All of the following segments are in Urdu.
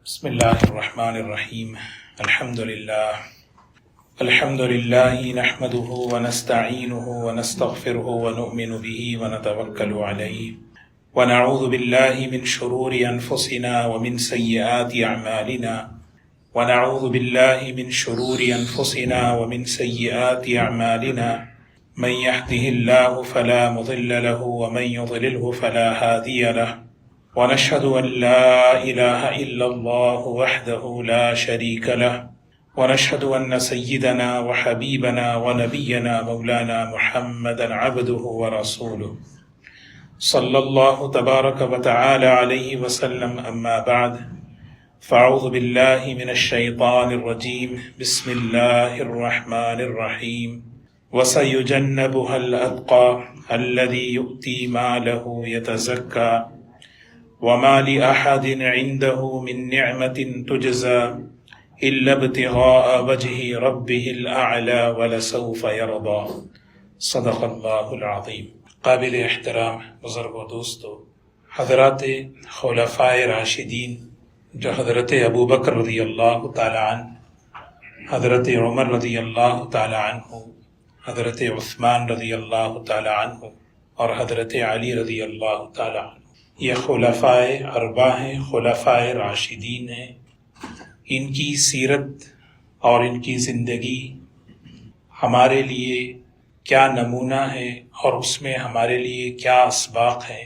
بسم اللہ الرحمن الرحیم الحمد للہ نحمده ونستعینه ونستغفره ونؤمن به ونتوکل علیہ ونعوذ باللہ من شرور انفسنا ومن سیئات اعمالنا ونعوذ باللہ من شرور انفسنا ومن سیئات اعمالنا من يهده الله فلا مضل له ومن يضلله فلا هادي له ونشهد أن لا إله إلا الله وحده لا شريك له ونشهد أن سيدنا وحبيبنا ونبينا مولانا محمدا عبده ورسوله صلى الله تبارك وتعالى عليه وسلم أما بعد فأعوذ بالله من الشيطان الرجيم بسم الله الرحمن الرحيم وسيجنبها الأتقى الذي يؤتي ماله يتزكى وما لأحد عنده من نعمة تجزى إلا ابتغاء وجه ربه الأعلى ولسوف يرضى صدق اللہ العظیم۔ قابل احترام بزرگ و دوستو، حضرات خلفائے راشدین جو حضرت ابو بکر رضی اللہ تعالی عنہ، حضرت عمر رضی اللہ تعالی عنہ، حضرت عثمان رضی اللہ تعالی عنہ اور حضرت علی رضی اللہ تعالی عنہ، یہ خلفائے اربعہ ہیں، خلفائے راشدین ہیں۔ ان کی سیرت اور ان کی زندگی ہمارے لیے کیا نمونہ ہے اور اس میں ہمارے لیے کیا اسباق ہیں،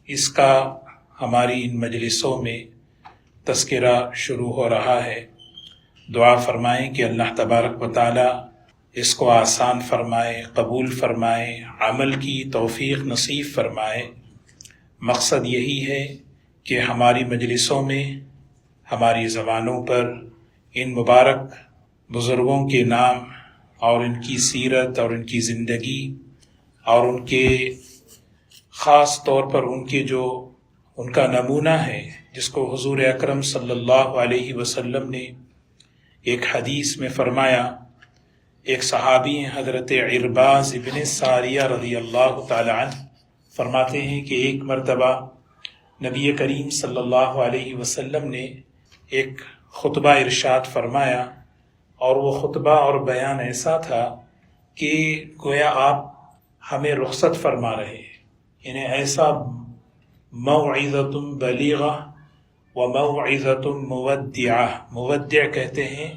اس کا ہماری ان مجلسوں میں تذکرہ شروع ہو رہا ہے۔ دعا فرمائیں کہ اللہ تبارک و تعالی اس کو آسان فرمائے، قبول فرمائے، عمل کی توفیق نصیب فرمائے۔ مقصد یہی ہے کہ ہماری مجلسوں میں، ہماری زبانوں پر ان مبارک بزرگوں کے نام اور ان کی سیرت اور ان کی زندگی اور ان کے خاص طور پر ان کا نمونہ ہے، جس کو حضور اکرم صلی اللہ علیہ وسلم نے ایک حدیث میں فرمایا۔ ایک صحابی ہیں حضرت عرباض ابن ساریہ رضی اللہ تعالی عنہ، فرماتے ہیں کہ ایک مرتبہ نبی کریم صلی اللہ علیہ وسلم نے ایک خطبہ ارشاد فرمایا، اور وہ خطبہ اور بیان ایسا تھا کہ گویا آپ ہمیں رخصت فرما رہے ہیں، یعنی ایسا موعظۃ بلیغہ و موعظۃ مودعہ۔ مودع کہتے ہیں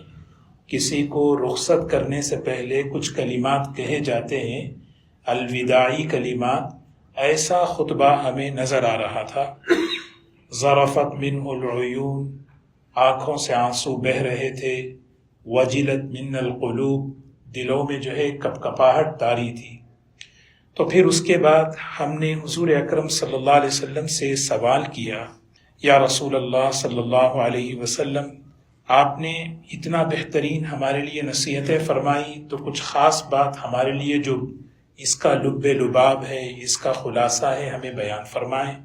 کسی کو رخصت کرنے سے پہلے کچھ کلمات کہے جاتے ہیں، الوداعی کلمات۔ ایسا خطبہ ہمیں نظر آ رہا تھا۔ ظرفت منہ العیون، آنکھوں سے آنسو بہہ رہے تھے۔ وجلت من القلوب، دلوں میں کپ کپاہٹ طاری تھی۔ تو پھر اس کے بعد ہم نے حضور اکرم صلی اللہ علیہ وسلم سے سوال کیا، یا رسول اللہ صلی اللہ علیہ وسلم، آپ نے اتنا بہترین ہمارے لیے نصیحتیں فرمائی، تو کچھ خاص بات ہمارے لیے جو اس کا لب لباب ہے، اس کا خلاصہ ہے، ہمیں بیان فرمائیں۔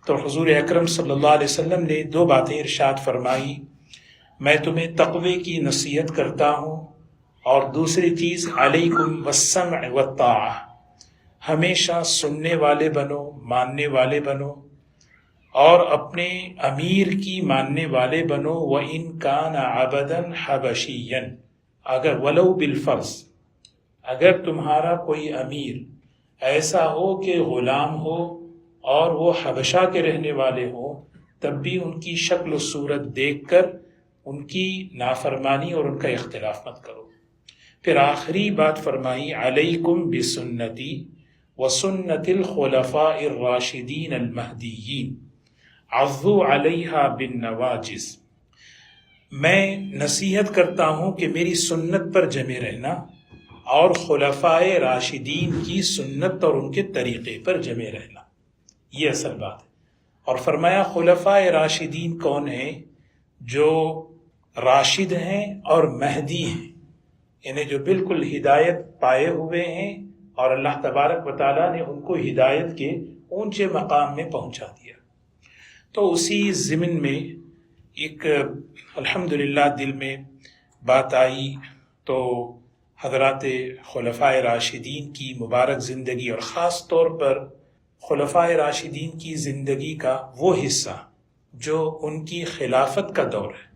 تو حضور اکرم صلی اللہ علیہ وسلم نے دو باتیں ارشاد فرمائی، میں تمہیں تقوی کی نصیحت کرتا ہوں، اور دوسری چیز علیکم والسمع والطاعہ، ہمیشہ سننے والے بنو، ماننے والے بنو، اور اپنے امیر کی ماننے والے بنو۔ وَإِن كَانَ عَبَدًا حَبَشِيًّا، اگر ولو بالفرض، اگر تمہارا کوئی امیر ایسا ہو کہ غلام ہو اور وہ حبشہ کے رہنے والے ہوں، تب بھی ان کی شکل و صورت دیکھ کر ان کی نافرمانی اور ان کا اختلاف مت کرو۔ پھر آخری بات فرمائی، علیکم بسنتی وسنت الخلفاء الراشدین المہدیین، عضوا علیہا بالنواجذ، میں نصیحت کرتا ہوں کہ میری سنت پر جمے رہنا اور خلفائے راشدین کی سنت اور ان کے طریقے پر جمے رہنا، یہ اصل بات ہے۔ اور فرمایا خلفائے راشدین کون ہیں؟ جو راشد ہیں اور مہدی ہیں، یعنی جو بالکل ہدایت پائے ہوئے ہیں، اور اللہ تبارک و تعالیٰ نے ان کو ہدایت کے اونچے مقام میں پہنچا دیا۔ تو اسی ضمن میں ایک الحمدللہ دل میں بات آئی، تو حضرات خلفائے راشدین کی مبارک زندگی اور خاص طور پر خلفائے راشدین کی زندگی کا وہ حصہ جو ان کی خلافت کا دور ہے،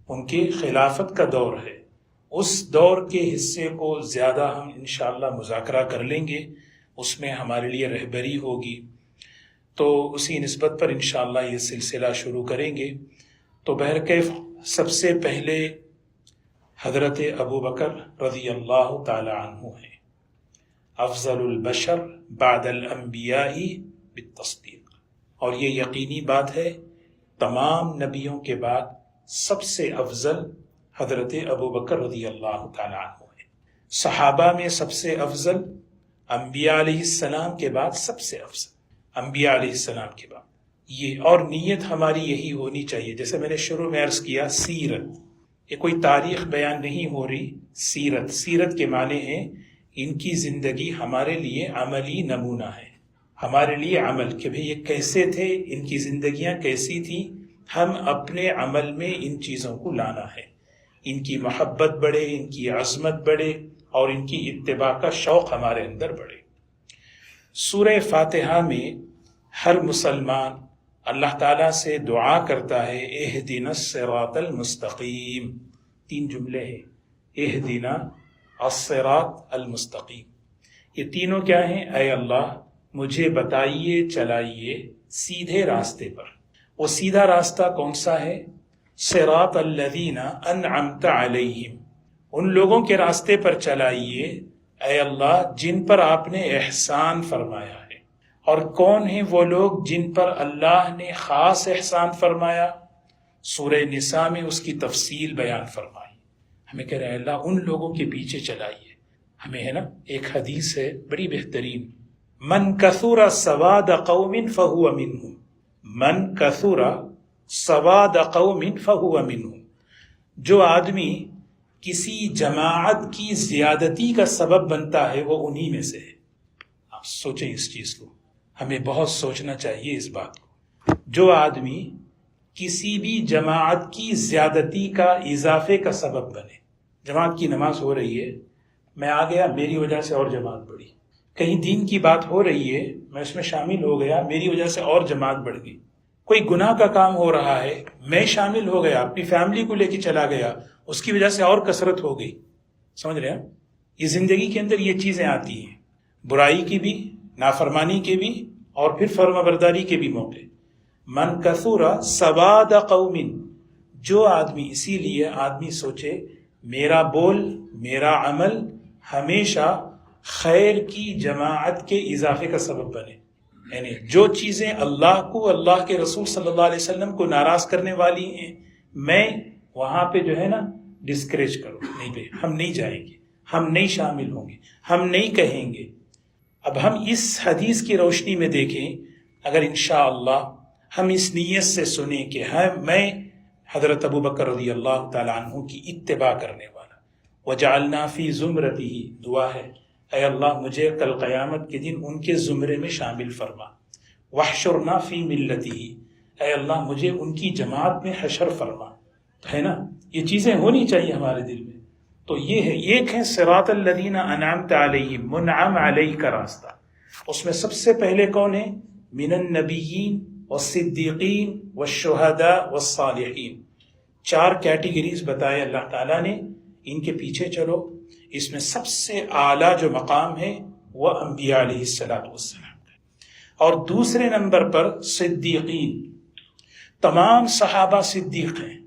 ان کی خلافت کا دور ہے، اس دور کے حصے کو زیادہ ہم انشاءاللہ مذاکرہ کر لیں گے، اس میں ہمارے لیے رہبری ہوگی، تو اسی نسبت پر انشاءاللہ یہ سلسلہ شروع کریں گے۔ تو بہرکیف سب سے پہلے حضرت ابو بکر رضی اللہ تعالی عنہ ہیں، افضل البشر بعد الانبیاء بالتصدیق، اور یہ یقینی بات ہے تمام نبیوں کے بعد سب سے افضل حضرت ابو بکر رضی اللہ تعالی عنہ ہیں۔ صحابہ میں سب سے افضل، انبیاء علیہ السلام کے بعد سب سے افضل، انبیاء علیہ السلام کے بعد یہ، اور نیت ہماری یہی ہونی چاہیے۔ جیسے میں نے شروع میں عرض کیا، سیرت، یہ کوئی تاریخ بیان نہیں ہو رہی، سیرت، سیرت کے معنی ہیں ان کی زندگی ہمارے لیے عملی نمونہ ہے، ہمارے لیے عمل کہ بھئی یہ کیسے تھے، ان کی زندگیاں کیسی تھیں، ہم اپنے عمل میں ان چیزوں کو لانا ہے، ان کی محبت بڑھے، ان کی عظمت بڑھے، اور ان کی اتباع کا شوق ہمارے اندر بڑھے۔ سورہ فاتحہ میں ہر مسلمان اللہ تعالیٰ سے دعا کرتا ہے، اہدنا الصراط المستقیم، 3 جملے ہیں، اہدنا الصراط المستقیم، یہ تینوں کیا ہیں؟ اے اللہ مجھے بتائیے، چلائیے سیدھے راستے پر۔ وہ سیدھا راستہ کون سا ہے؟ صراط الذین انعمت علیہم، ان لوگوں کے راستے پر چلائیے اے اللہ جن پر آپ نے احسان فرمایا ہے۔ اور کون ہیں وہ لوگ جن پر اللہ نے خاص احسان فرمایا؟ سورہ نساء میں اس کی تفصیل بیان فرمائی۔ ہمیں کہہ رہے ہیں اللہ ان لوگوں کے پیچھے چلائیے۔ ہمیں ہے نا ایک حدیث ہے بڑی بہترین، من کثر سواد قوم فہو منہم، من کثر سواد قوم فہو منہم، جو آدمی کسی جماعت کی زیادتی کا سبب بنتا ہے وہ انہی میں سے ہے۔ آپ سوچیں اس چیز کو، ہمیں بہت سوچنا چاہیے اس بات کو۔ جو آدمی کسی بھی جماعت کی زیادتی کا، اضافے کا سبب بنے، جماعت کی نماز ہو رہی ہے، میں آ گیا، میری وجہ سے اور جماعت بڑھی، کہیں دین کی بات ہو رہی ہے، میں اس میں شامل ہو گیا، میری وجہ سے اور جماعت بڑھ گئی، کوئی گناہ کا کام ہو رہا ہے، میں شامل ہو گیا، اپنی فیملی کو لے کے چلا گیا، اس کی وجہ سے اور کثرت ہو گئی۔ سمجھ رہے ہیں؟ یہ زندگی کے اندر یہ چیزیں آتی ہیں، برائی کی بھی، نافرمانی کے بھی، اور پھر فرما برداری کے بھی موقع۔ من کثر سواد قوم، جو آدمی، اسی لیے آدمی سوچے میرا بول، میرا عمل ہمیشہ خیر کی جماعت کے اضافے کا سبب بنے، یعنی جو چیزیں اللہ کو، اللہ کے رسول صلی اللہ علیہ وسلم کو ناراض کرنے والی ہیں، میں وہاں پہ جو ہے نا ڈسکریج کرو، نہیں پہ ہم نہیں جائیں گے، ہم نہیں شامل ہوں گے، ہم نہیں کہیں گے۔ اب ہم اس حدیث کی روشنی میں دیکھیں، اگر انشاءاللہ ہم اس نیت سے سنیں کہ میں حضرت ابو بکر رضی اللہ تعالی عنہ کی اتباع کرنے والا، وجعلنا فی زمرتہ، دعا ہے اے اللہ مجھے کل قیامت کے دن ان کے زمرے میں شامل فرما، واحشرنا فی ملتہ، اے اللہ مجھے ان کی جماعت میں حشر فرما، ہے نا؟ یہ چیزیں ہونی چاہیے ہمارے دل میں۔ تو یہ ہے، ایک ہے صراط الذین انعمت علیہم، منعم علیہ کا راستہ، اس میں سب سے پہلے کون ہے؟ من النبیین والصدیقین والشہداء والصالحین، 4 کیٹیگریز بتائے اللہ تعالیٰ نے، ان کے پیچھے چلو۔ اس میں سب سے اعلیٰ جو مقام ہے وہ انبیاء علیہ السلام کا، اور دوسرے نمبر پر صدیقین، تمام صحابہ صدیق ہیں،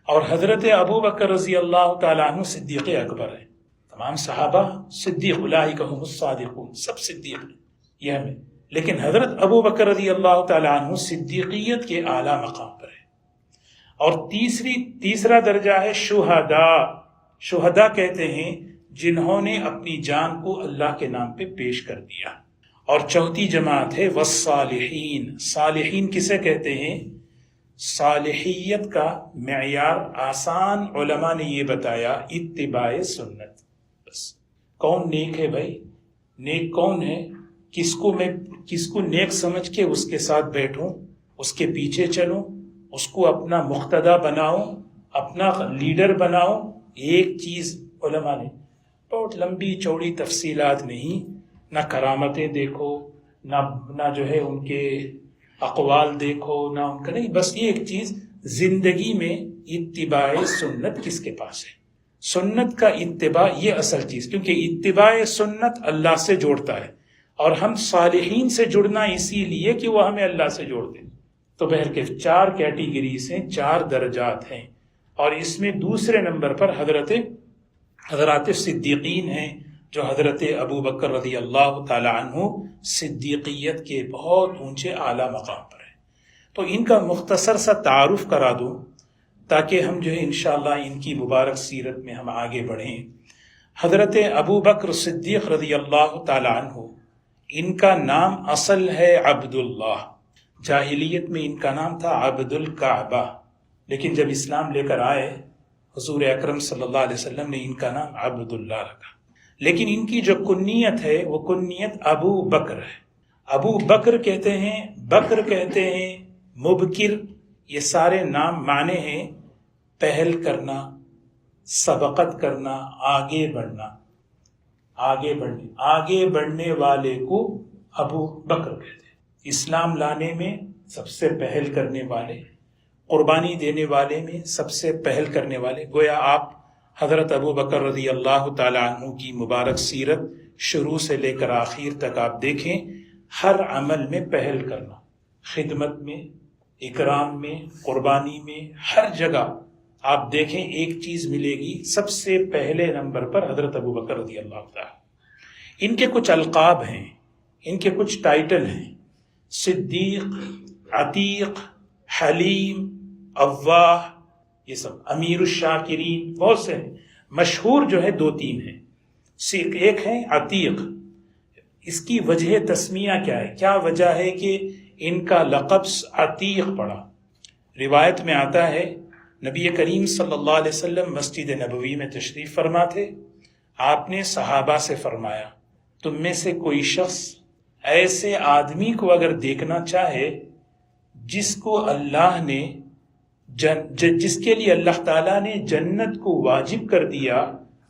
اور حضرت ابو بکر رضی اللہ تعالیٰ عنہ صدیق اکبر ہے۔ تمام صحابہ صدیق، اولئک هم الصادقون، سب صدیق ہیں، یہ ہمیں، لیکن حضرت ابو بکر رضی اللہ تعالیٰ عنہ صدیقیت کے اعلیٰ مقام پر ہے۔ اور تیسرا درجہ ہے شہداء، شہداء کہتے ہیں جنہوں نے اپنی جان کو اللہ کے نام پہ پیش کر دیا۔ اور چوتھی جماعت ہے والصالحین، صالحین کسے کہتے ہیں؟ صالحیت کا معیار آسان علماء نے یہ بتایا، اتباع سنت۔ بس کون نیک ہے بھائی؟ نیک کون ہے؟ کس کو نیک سمجھ کے اس کے ساتھ بیٹھوں، اس کے پیچھے چلوں، اس کو اپنا مقتدی بناؤں، اپنا لیڈر بناؤں۔ ایک چیز علماء نے، بہت لمبی چوڑی تفصیلات نہیں، نہ کرامتیں دیکھو، نہ جو ہے ان کے اقوال دیکھو نہ ان کا، نہیں، بس یہ ایک چیز زندگی میں اتباع سنت کس کے پاس ہے، سنت کا اتباع، یہ اصل چیز، کیونکہ اتباع سنت اللہ سے جوڑتا ہے، اور ہم صالحین سے جڑنا اسی لیے کہ وہ ہمیں اللہ سے جوڑتے ہیں۔ تو بہرکیف 4 کیٹیگریز ہیں، 4 درجات ہیں، اور اس میں دوسرے نمبر پر حضرات صدیقین ہیں، جو حضرت ابو بکر رضی اللہ تعالی عنہ صدیقیت کے بہت اونچے اعلیٰ مقام پر ہیں۔ تو ان کا مختصر سا تعارف کرا دوں تاکہ ہم جو ہے انشاءاللہ ان کی مبارک سیرت میں ہم آگے بڑھیں۔ حضرت ابو بکر صدیق رضی اللہ تعالی عنہ، ان کا نام اصل ہے عبداللہ، جاہلیت میں ان کا نام تھا عبد الکعبہ، لیکن جب اسلام لے کر آئے حضور اکرم صلی اللہ علیہ وسلم نے ان کا نام عبداللہ رکھا، لیکن ان کی جو کنیت ہے وہ کنیت ابو بکر ہے۔ ابو بکر کہتے ہیں، بکر کہتے ہیں، مبکر، یہ سارے نام معنی ہیں پہل کرنا، سبقت کرنا، آگے بڑھنا، آگے بڑھنے والے کو ابو بکر کہتے ہیں۔ اسلام لانے میں سب سے پہل کرنے والے، قربانی دینے والے میں سب سے پہل کرنے والے، گویا آپ حضرت ابو بکر رضی اللہ تعالی عنہ کی مبارک سیرت شروع سے لے کر آخر تک آپ دیکھیں، ہر عمل میں پہل کرنا، خدمت میں، اکرام میں، قربانی میں، ہر جگہ آپ دیکھیں ایک چیز ملے گی، سب سے پہلے نمبر پر حضرت ابو بکر رضی اللہ تعالی۔ ان کے کچھ القاب ہیں، ان کے کچھ ٹائٹل ہیں، صدیق، عتیق، حلیم، اواہ، یہ سب، امیر الشاکرین، بہت سے ہیں۔ مشہور جو ہے 2-3 ہیں۔ ایک ہے عتیق، اس کی وجہ تسمیہ کیا ہے، کیا وجہ ہے کہ ان کا لقب عتیق پڑا؟ روایت میں آتا ہے نبی کریم صلی اللہ علیہ وسلم مسجد نبوی میں تشریف فرما تھے، آپ نے صحابہ سے فرمایا تم میں سے کوئی شخص ایسے آدمی کو اگر دیکھنا چاہے جس کو اللہ نے جس کے لیے اللہ تعالیٰ نے جنت کو واجب کر دیا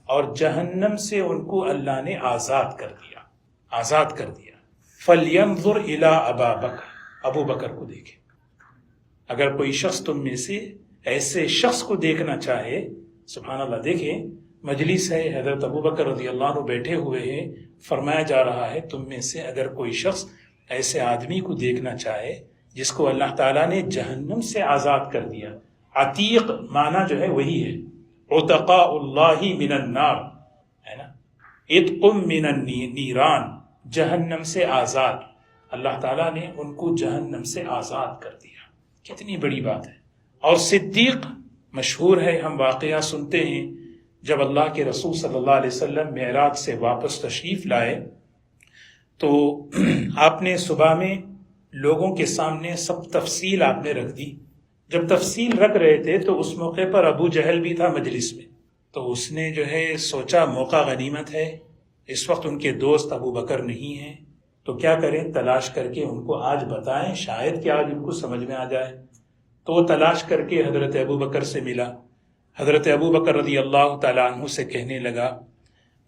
اور جہنم سے ان کو اللہ نے آزاد کر دیا، فَلْيَنْظُرْ إِلَىٰ أَبَا بَكْرٍ، ابو بکر کو دیکھے۔ اگر کوئی شخص تم میں سے ایسے شخص کو دیکھنا چاہے، سبحان اللہ، دیکھیں مجلس ہے، حضرت ابو بکر رضی اللہ عنہ بیٹھے ہوئے ہیں، فرمایا جا رہا ہے تم میں سے اگر کوئی شخص ایسے آدمی کو دیکھنا چاہے جس کو اللہ تعالیٰ نے جہنم سے آزاد کر دیا۔ عتیق معنی جو ہے وہی ہے، عتقاء اللہ من النار، ہے نا، عتق من النیران، جہنم سے آزاد، اللہ تعالیٰ نے ان کو جہنم سے آزاد کر دیا، کتنی بڑی بات ہے۔ اور صدیق مشہور ہے، ہم واقعہ سنتے ہیں جب اللہ کے رسول صلی اللہ علیہ وسلم معراج سے واپس تشریف لائے تو آپ نے صبح میں لوگوں کے سامنے سب تفصیل آپ نے رکھ دی۔ جب تفصیل رکھ رہے تھے تو اس موقع پر ابو جہل بھی تھا مجلس میں، تو اس نے جو ہے سوچا موقع غنیمت ہے، اس وقت ان کے دوست ابو بکر نہیں ہیں، تو کیا کریں، تلاش کر کے ان کو آج بتائیں، شاید کہ آج ان کو سمجھ میں آ جائے۔ تو وہ تلاش کر کے حضرت ابو بکر سے ملا، حضرت ابو بکر رضی اللہ تعالیٰ عنہ سے کہنے لگا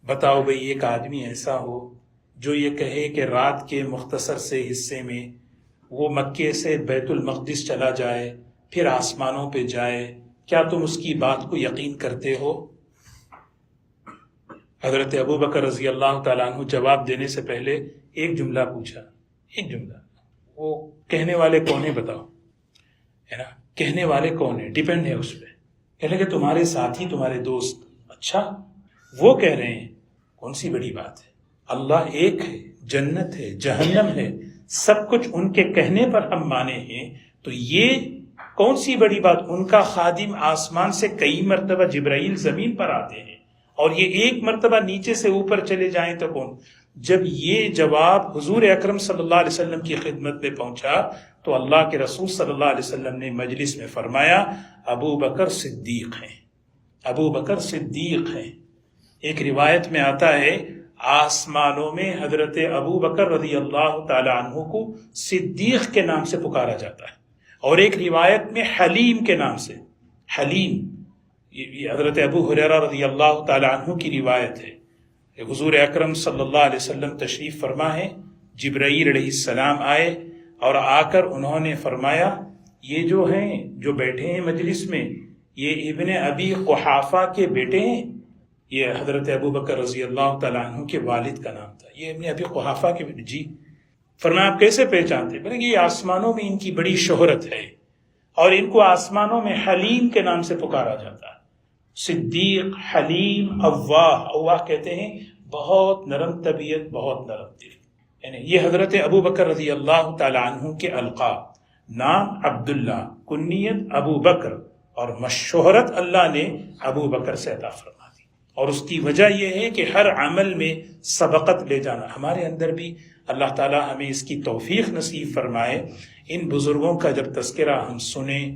بتاؤ بھئی، ایک آدمی ایسا ہو جو یہ کہے کہ رات کے مختصر سے حصے میں وہ مکے سے بیت المقدس چلا جائے پھر آسمانوں پہ جائے، کیا تم اس کی بات کو یقین کرتے ہو؟ حضرت ابو بکر رضی اللہ تعالیٰ عنہ جواب دینے سے پہلے ایک جملہ پوچھا، ایک جملہ، وہ کہنے والے کون ہیں بتاؤ، ہے نا، کہنے والے کون ہیں، ڈیپینڈ ہے اس پہ، کہنے کہ تمہارے ساتھی، تمہارے دوست۔ اچھا، وہ کہہ رہے ہیں، کون سی بڑی بات ہے، اللہ ایک ہے، جنت ہے، جہنم ہے، سب کچھ ان کے کہنے پر ہم مانے ہیں، تو یہ کون سی بڑی بات؟ ان کا خادم آسمان سے کئی مرتبہ جبرائیل زمین پر آتے ہیں اور یہ ایک مرتبہ نیچے سے اوپر چلے جائیں تو کون؟ جب یہ جواب حضور اکرم صلی اللہ علیہ وسلم کی خدمت میں پہنچا تو اللہ کے رسول صلی اللہ علیہ وسلم نے مجلس میں فرمایا ابو بکر صدیق ہیں، ابو بکر صدیق ہیں۔ ایک روایت میں آتا ہے آسمانوں میں حضرت ابو بکر رضی اللہ تعالی عنہ کو صدیق کے نام سے پکارا جاتا ہے، اور ایک روایت میں حلیم کے نام سے، حلیم، یہ حضرت ابو ہریرہ رضی اللہ تعالی عنہ کی روایت ہے۔ حضور اکرم صلی اللہ علیہ وسلم تشریف فرما ہے، جبرائیل علیہ السلام آئے اور آ کر انہوں نے فرمایا یہ جو ہیں جو بیٹھے ہیں مجلس میں یہ ابن ابی قحافہ کے بیٹے ہیں. یہ حضرت ابو بکر رضی اللہ تعالیٰ عنہ کے والد کا نام تھا. یہ ابن ابی قحافہ کے بیٹے. جی. فرمایا آپ کیسے پہچانتے؟ بولے کہ یہ آسمانوں میں ان کی بڑی شہرت ہے اور ان کو آسمانوں میں حلیم کے نام سے پکارا جاتا ہے. صدیق، حلیم، اواہ. اواہ کہتے ہیں بہت نرم طبیعت، بہت نرم دل. یعنی یہ حضرت ابو بکر رضی اللہ تعالیٰ عنہ کے القاب. نام عبداللہ، کنیت ابو بکر، اور مشہورت اللہ نے ابو بکر سے عطا فرما دی. اور اس کی وجہ یہ ہے کہ ہر عمل میں سبقت لے جانا. ہمارے اندر بھی اللہ تعالیٰ ہمیں اس کی توفیق نصیب فرمائے. ان بزرگوں کا جب تذکرہ ہم سنیں،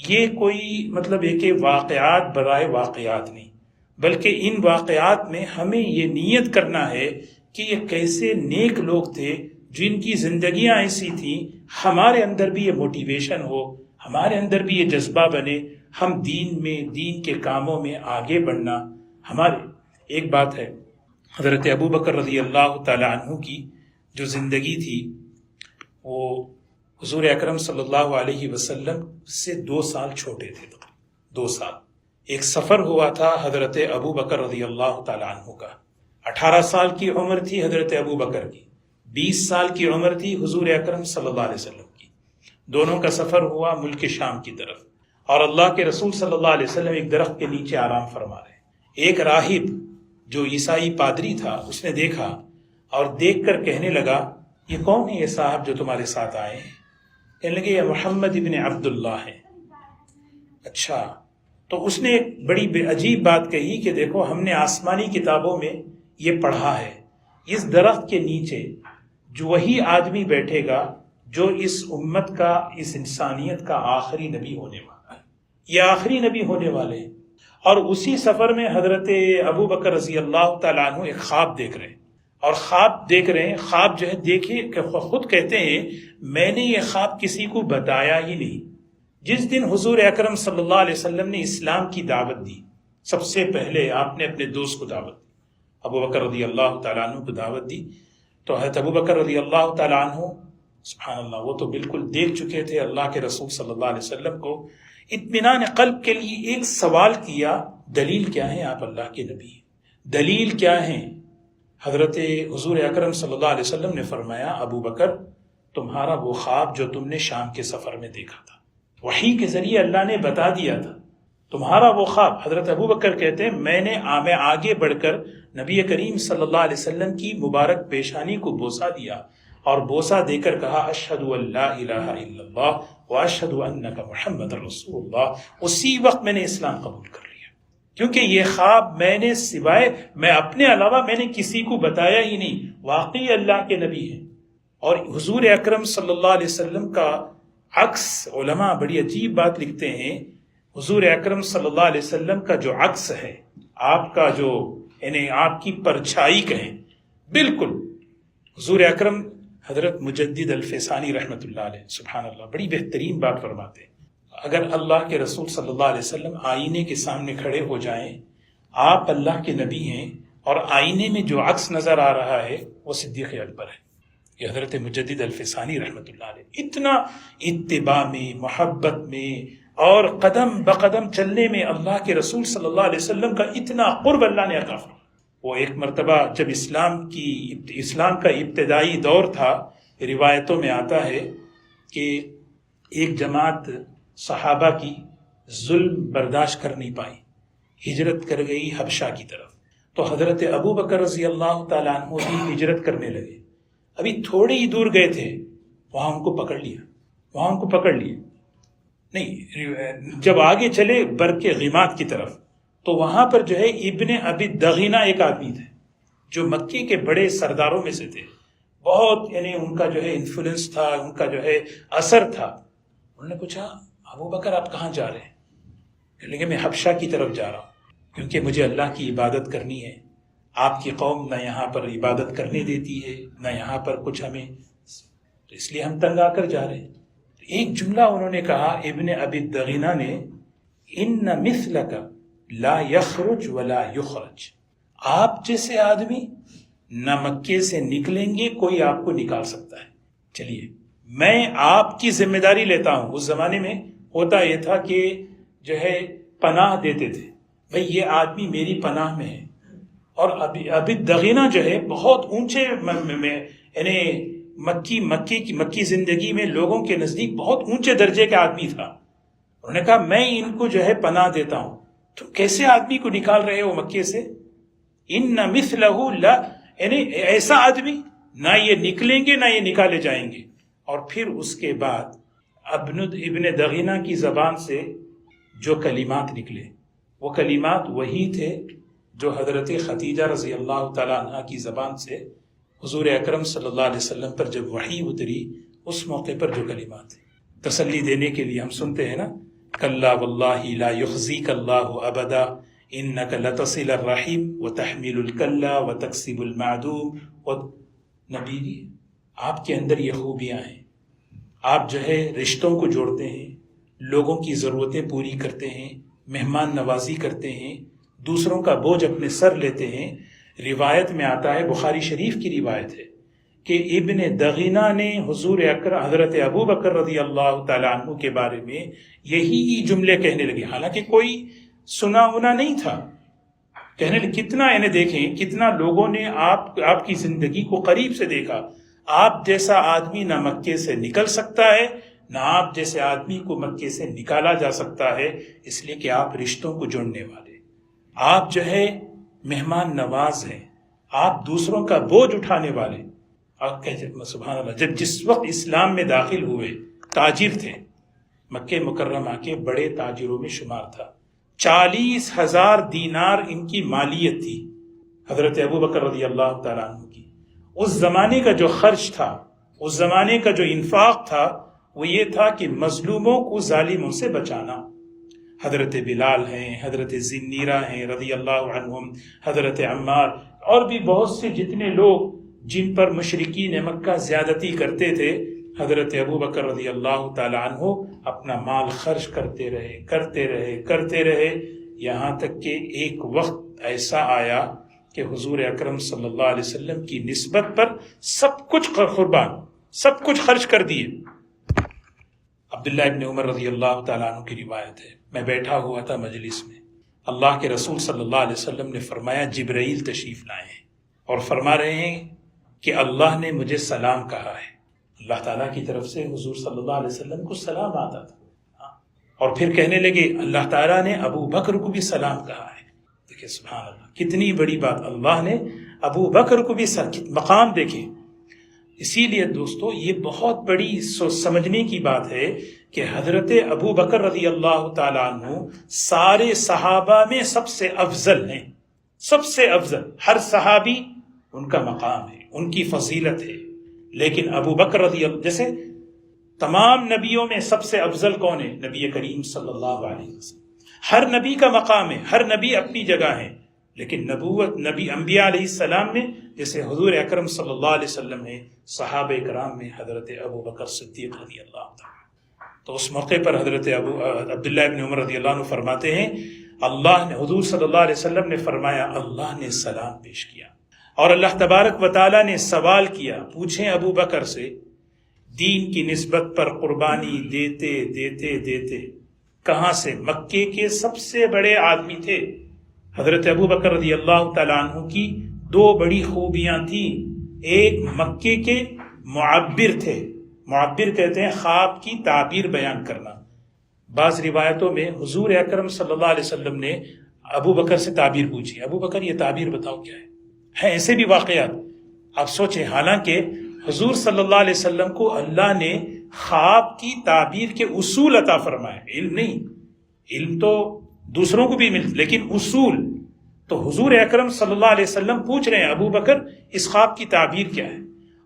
یہ کوئی مطلب ہے کہ واقعات برائے واقعات نہیں، بلکہ ان واقعات میں ہمیں یہ نیت کرنا ہے کہ یہ کیسے نیک لوگ تھے جن کی زندگیاں ایسی تھیں. ہمارے اندر بھی یہ موٹیویشن ہو، ہمارے اندر بھی یہ جذبہ بنے، ہم دین میں، دین کے کاموں میں آگے بڑھنا. ہمارے ایک بات ہے، حضرت ابو بکر رضی اللہ تعالی عنہ کی جو زندگی تھی وہ حضور اکرم صلی اللہ علیہ وسلم سے 2 سال چھوٹے تھے. 2 سال. ایک سفر ہوا تھا حضرت ابو بکر رضی اللہ تعالی عنہ کا. 18 سال کی عمر تھی حضرت ابو بکر کی، 20 سال کی عمر تھی حضور اکرم صلی اللہ علیہ وسلم کی. دونوں کا سفر ہوا ملک شام کی طرف، اور اللہ کے رسول صلی اللہ علیہ وسلم ایک درخت کے نیچے آرام فرما رہے. ایک راہب جو عیسائی پادری تھا اس نے دیکھا اور دیکھ کر کہنے لگا یہ کون ہے یہ صاحب جو تمہارے ساتھ آئے ہیں؟ کہنے لگے یہ محمد ابن عبداللہ ہے. اچھا. تو اس نے ایک بڑی عجیب بات کہی کہ دیکھو ہم نے آسمانی کتابوں میں یہ پڑھا ہے، اس درخت کے نیچے جو وہی آدمی بیٹھے گا جو اس امت کا، اس انسانیت کا آخری نبی ہونے والا ہے. یہ آخری نبی ہونے والے ہیں. اور اسی سفر میں حضرت ابو بکر رضی اللہ تعالیٰ عنہ ایک خواب دیکھ رہے ہیں، اور خواب دیکھ رہے ہیں، خواب جو ہے دیکھیے کہ خود کہتے ہیں میں نے یہ خواب کسی کو بتایا ہی نہیں. جس دن حضور اکرم صلی اللہ علیہ وسلم نے اسلام کی دعوت دی، سب سے پہلے آپ نے اپنے دوست کو دعوت دی، ابو بکر رضی اللہ تعالیٰ عنہ کو دعوت دی. تو حضرت ابو بکر رضی اللہ تعالیٰ عنہ سبحان اللہ وہ تو بالکل دیکھ چکے تھے اللہ کے رسول صلی اللہ علیہ وسلم کو. اطمینان قلب کے لیے ایک سوال کیا، دلیل کیا ہے آپ اللہ کے نبی؟ دلیل کیا ہے؟ حضرت حضور اکرم صلی اللہ علیہ وسلم نے فرمایا ابو بکر تمہارا وہ خواب جو تم نے شام کے سفر میں دیکھا تھا، وحی کے ذریعے اللہ نے بتا دیا تھا تمہارا وہ خواب. حضرت ابو بکر کہتے ہیں میں آگے بڑھ کر نبی کریم صلی اللہ علیہ وسلم کی مبارک پیشانی کو بوسہ دیا، اور بوسہ دے کر کہا اشہد ان لا الہ الا اللہ واشہد انک محمد رسول اللہ. اسی وقت میں نے اسلام قبول کر لیا، کیونکہ یہ خواب میں نے سوائے میں اپنے علاوہ میں نے کسی کو بتایا ہی نہیں. واقعی اللہ کے نبی ہیں. اور حضور اکرم صلی اللہ علیہ وسلم کا عکس، علماء بڑی عجیب بات لکھتے ہیں، حضور اکرم صلی اللہ علیہ وسلم کا جو عکس ہے، آپ کا جو یعنی آپ کی پرچھائی کہیں، بالکل حضور اکرم حضرت مجدد الفسانی رحمۃ اللہ علیہ سبحان اللہ بڑی بہترین بات فرماتے ہیں. اگر اللہ کے رسول صلی اللہ علیہ وسلم آئینے کے سامنے کھڑے ہو جائیں، آپ اللہ کے نبی ہیں اور آئینے میں جو عکس نظر آ رہا ہے وہ صدیق اکبر ہے. یہ حضرت مجدد الفسانی رحمۃ اللہ علیہ اتنا اتباع میں، محبت میں اور قدم بقدم چلنے میں اللہ کے رسول صلی اللہ علیہ وسلم کا اتنا قرب اللہ نے عطا فرمایا. وہ ایک مرتبہ جب اسلام کا ابتدائی دور تھا، روایتوں میں آتا ہے کہ ایک جماعت صحابہ کی ظلم برداشت کر نہیں پائی، ہجرت کر گئی حبشہ کی طرف. تو حضرت ابو بکر رضی اللہ تعالیٰ عنہ بھی ہجرت کرنے لگے. ابھی تھوڑے ہی دور گئے تھے، وہاں ان کو پکڑ لیا. نہیں، جب آگے چلے برق غیمات کی طرف تو وہاں پر جو ہے ابن ابی دغینہ ایک آدمی تھے جو مکے کے بڑے سرداروں میں سے تھے، بہت یعنی ان کا جو ہے انفلوئنس تھا، ان کا جو ہے اثر تھا. انہوں نے پوچھا ابو بکر آپ کہاں جا رہے ہیں؟ کہنے لگے میں حبشہ کی طرف جا رہا ہوں کیونکہ مجھے اللہ کی عبادت کرنی ہے. آپ کی قوم نہ یہاں پر عبادت کرنے دیتی ہے، نہ یہاں پر کچھ ہمیں، تو اس لیے ہم تنگ آ کر جا رہے ہیں. ایک جملہ انہوں نے کہا ابن ابی دغینہ نے، ان مثلک لا یخرج ولا یخرج، آپ جیسے آدمی نہ مکے سے نکلیں گے کوئی آپ کو نکال سکتا ہے. چلیے میں آپ کی ذمہ داری لیتا ہوں. اس زمانے میں ہوتا یہ تھا کہ جو ہے پناہ دیتے تھے، بھئی یہ آدمی میری پناہ میں ہے. اور ابی دغینہ جو ہے بہت اونچے یعنی مکی زندگی میں لوگوں کے نزدیک بہت اونچے درجے کا آدمی تھا. انہوں نے کہا میں ان کو جو ہے پناہ دیتا ہوں. تو کیسے آدمی کو نکال رہے ہو مکے سے؟ ان مثلہ لا، یعنی ایسا آدمی نہ یہ نکلیں گے نہ یہ نکالے جائیں گے. اور پھر اس کے بعد ابن دغینہ کی زبان سے جو کلمات نکلے وہ کلمات وہی تھے جو حضرت خدیجہ رضی اللہ تعالیٰ عنہ کی زبان سے حضور اکرم صلی اللہ علیہ وسلم پر جب وحی اتری اس موقع پر جو کلمات تھے. تسلی دینے کے لیے ہم سنتے ہیں نا، کلا واللہ لا یخزیک اللہ ابدا انک لتصل الرحیم وتحمل الکلا وتکسب المعدوم. نبی جی آپ کے اندر یہ خوبیاں ہیں، آپ جو ہے رشتوں کو جوڑتے ہیں، لوگوں کی ضرورتیں پوری کرتے ہیں، مہمان نوازی کرتے ہیں، دوسروں کا بوجھ اپنے سر لیتے ہیں. روایت میں آتا ہے، بخاری شریف کی روایت ہے کہ ابن دغینہ نے حضور اکرم حضرت ابو بکر رضی اللہ تعالیٰ عنہ کے بارے میں یہی جملے کہنے لگے، حالانکہ کوئی سنا ہونا نہیں تھا. کہنے لگے کتنا انہیں دیکھیں کتنا لوگوں نے آپ کی زندگی کو قریب سے دیکھا. آپ جیسا آدمی نہ مکے سے نکل سکتا ہے نہ آپ جیسے آدمی کو مکے سے نکالا جا سکتا ہے، اس لیے کہ آپ رشتوں کو جوڑنے والے، آپ جو ہے مہمان نواز ہیں، آپ دوسروں کا بوجھ اٹھانے والے. اور سبحان اللہ، جس وقت اسلام میں داخل ہوئے تاجر تھے، مکہ مکرمہ کے بڑے تاجروں میں شمار تھا. 40,000 دینار ان کی مالیت تھی حضرت ابو بکر رضی اللہ تعالیٰ عنہ کی. اس زمانے کا جو خرچ تھا، اس زمانے کا جو انفاق تھا، وہ یہ تھا کہ مظلوموں کو ظالموں سے بچانا. حضرت بلال ہیں، حضرت ذنیرہ ہیں رضی اللہ عنہم، حضرت عمار، اور بھی بہت سے جتنے لوگ جن پر مشرکین مکہ زیادتی کرتے تھے، حضرت ابو بکر رضی اللہ تعالی عنہ اپنا مال خرچ کرتے رہے یہاں تک کہ ایک وقت ایسا آیا کہ حضور اکرم صلی اللہ علیہ وسلم کی نسبت پر سب کچھ قربان، سب کچھ خرچ کر دیے. عبداللہ ابن عمر رضی اللہ تعالیٰ عنہ کی روایت ہے، میں بیٹھا ہوا تھا مجلس میں، اللہ کے رسول صلی اللہ علیہ وسلم نے فرمایا جبرائیل تشریف لائے ہیں اور فرما رہے ہیں کہ اللہ نے مجھے سلام کہا ہے. اللہ تعالیٰ کی طرف سے حضور صلی اللہ علیہ وسلم کو سلام آتا تھا، اور پھر کہنے لگے اللہ تعالیٰ نے ابو بکر کو بھی سلام کہا ہے. دیکھیں سبحان اللہ، کتنی بڑی بات، اللہ نے ابو بکر کو بھی مقام دیکھیں. اسی لیے دوستو یہ بہت بڑی سمجھنے کی بات ہے کہ حضرت ابو بکر رضی اللہ تعالیٰ عنہ سارے صحابہ میں سب سے افضل ہیں، سب سے افضل. ہر صحابی ان کا مقام ہے، ان کی فضیلت ہے، لیکن ابو بکر رضی اللہ، جیسے تمام نبیوں میں سب سے افضل کون ہے؟ نبی کریم صلی اللہ علیہ وسلم. ہر نبی کا مقام ہے، ہر نبی اپنی جگہ ہے، لیکن نبوت نبی انبیاء علیہ السلام میں جیسے حضور اکرم صلی اللہ علیہ وسلم ہے، صحابہ کرام میں حضرت ابو بکر صدیق رضی اللہ تعالیٰ. تو اس موقع پر حضرت عبداللہ ابن عمر رضی اللہ عنہ فرماتے ہیں اللہ نے، حضور صلی اللہ علیہ وسلم نے فرمایا اللہ نے سلام پیش کیا اور اللہ تبارک و تعالیٰ نے سوال کیا، پوچھیں ابو بکر سے دین کی نسبت پر قربانی دیتے دیتے دیتے کہاں سے؟ مکے کے سب سے بڑے آدمی تھے. حضرت ابو بکر رضی اللہ تعالیٰ عنہ کی دو بڑی خوبیاں تھیں. ایک مکے کے معبر تھے، معبر کہتے ہیں خواب کی تعبیر بیان کرنا. بعض روایتوں میں حضور اکرم صلی اللہ علیہ وسلم نے ابو بکر سے تعبیر پوچھی، ابو بکر یہ تعبیر بتاؤ کیا ہے ایسے بھی واقعات. آپ سوچیں، حالانکہ حضور صلی اللہ علیہ وسلم کو اللہ نے خواب کی تعبیر کے اصول عطا فرمائے، علم نہیں، علم تو دوسروں کو بھی ملتا لیکن اصول. تو حضور اکرم صلی اللہ علیہ وسلم پوچھ رہے ہیں ابو بکر اس خواب کی تعبیر کیا ہے.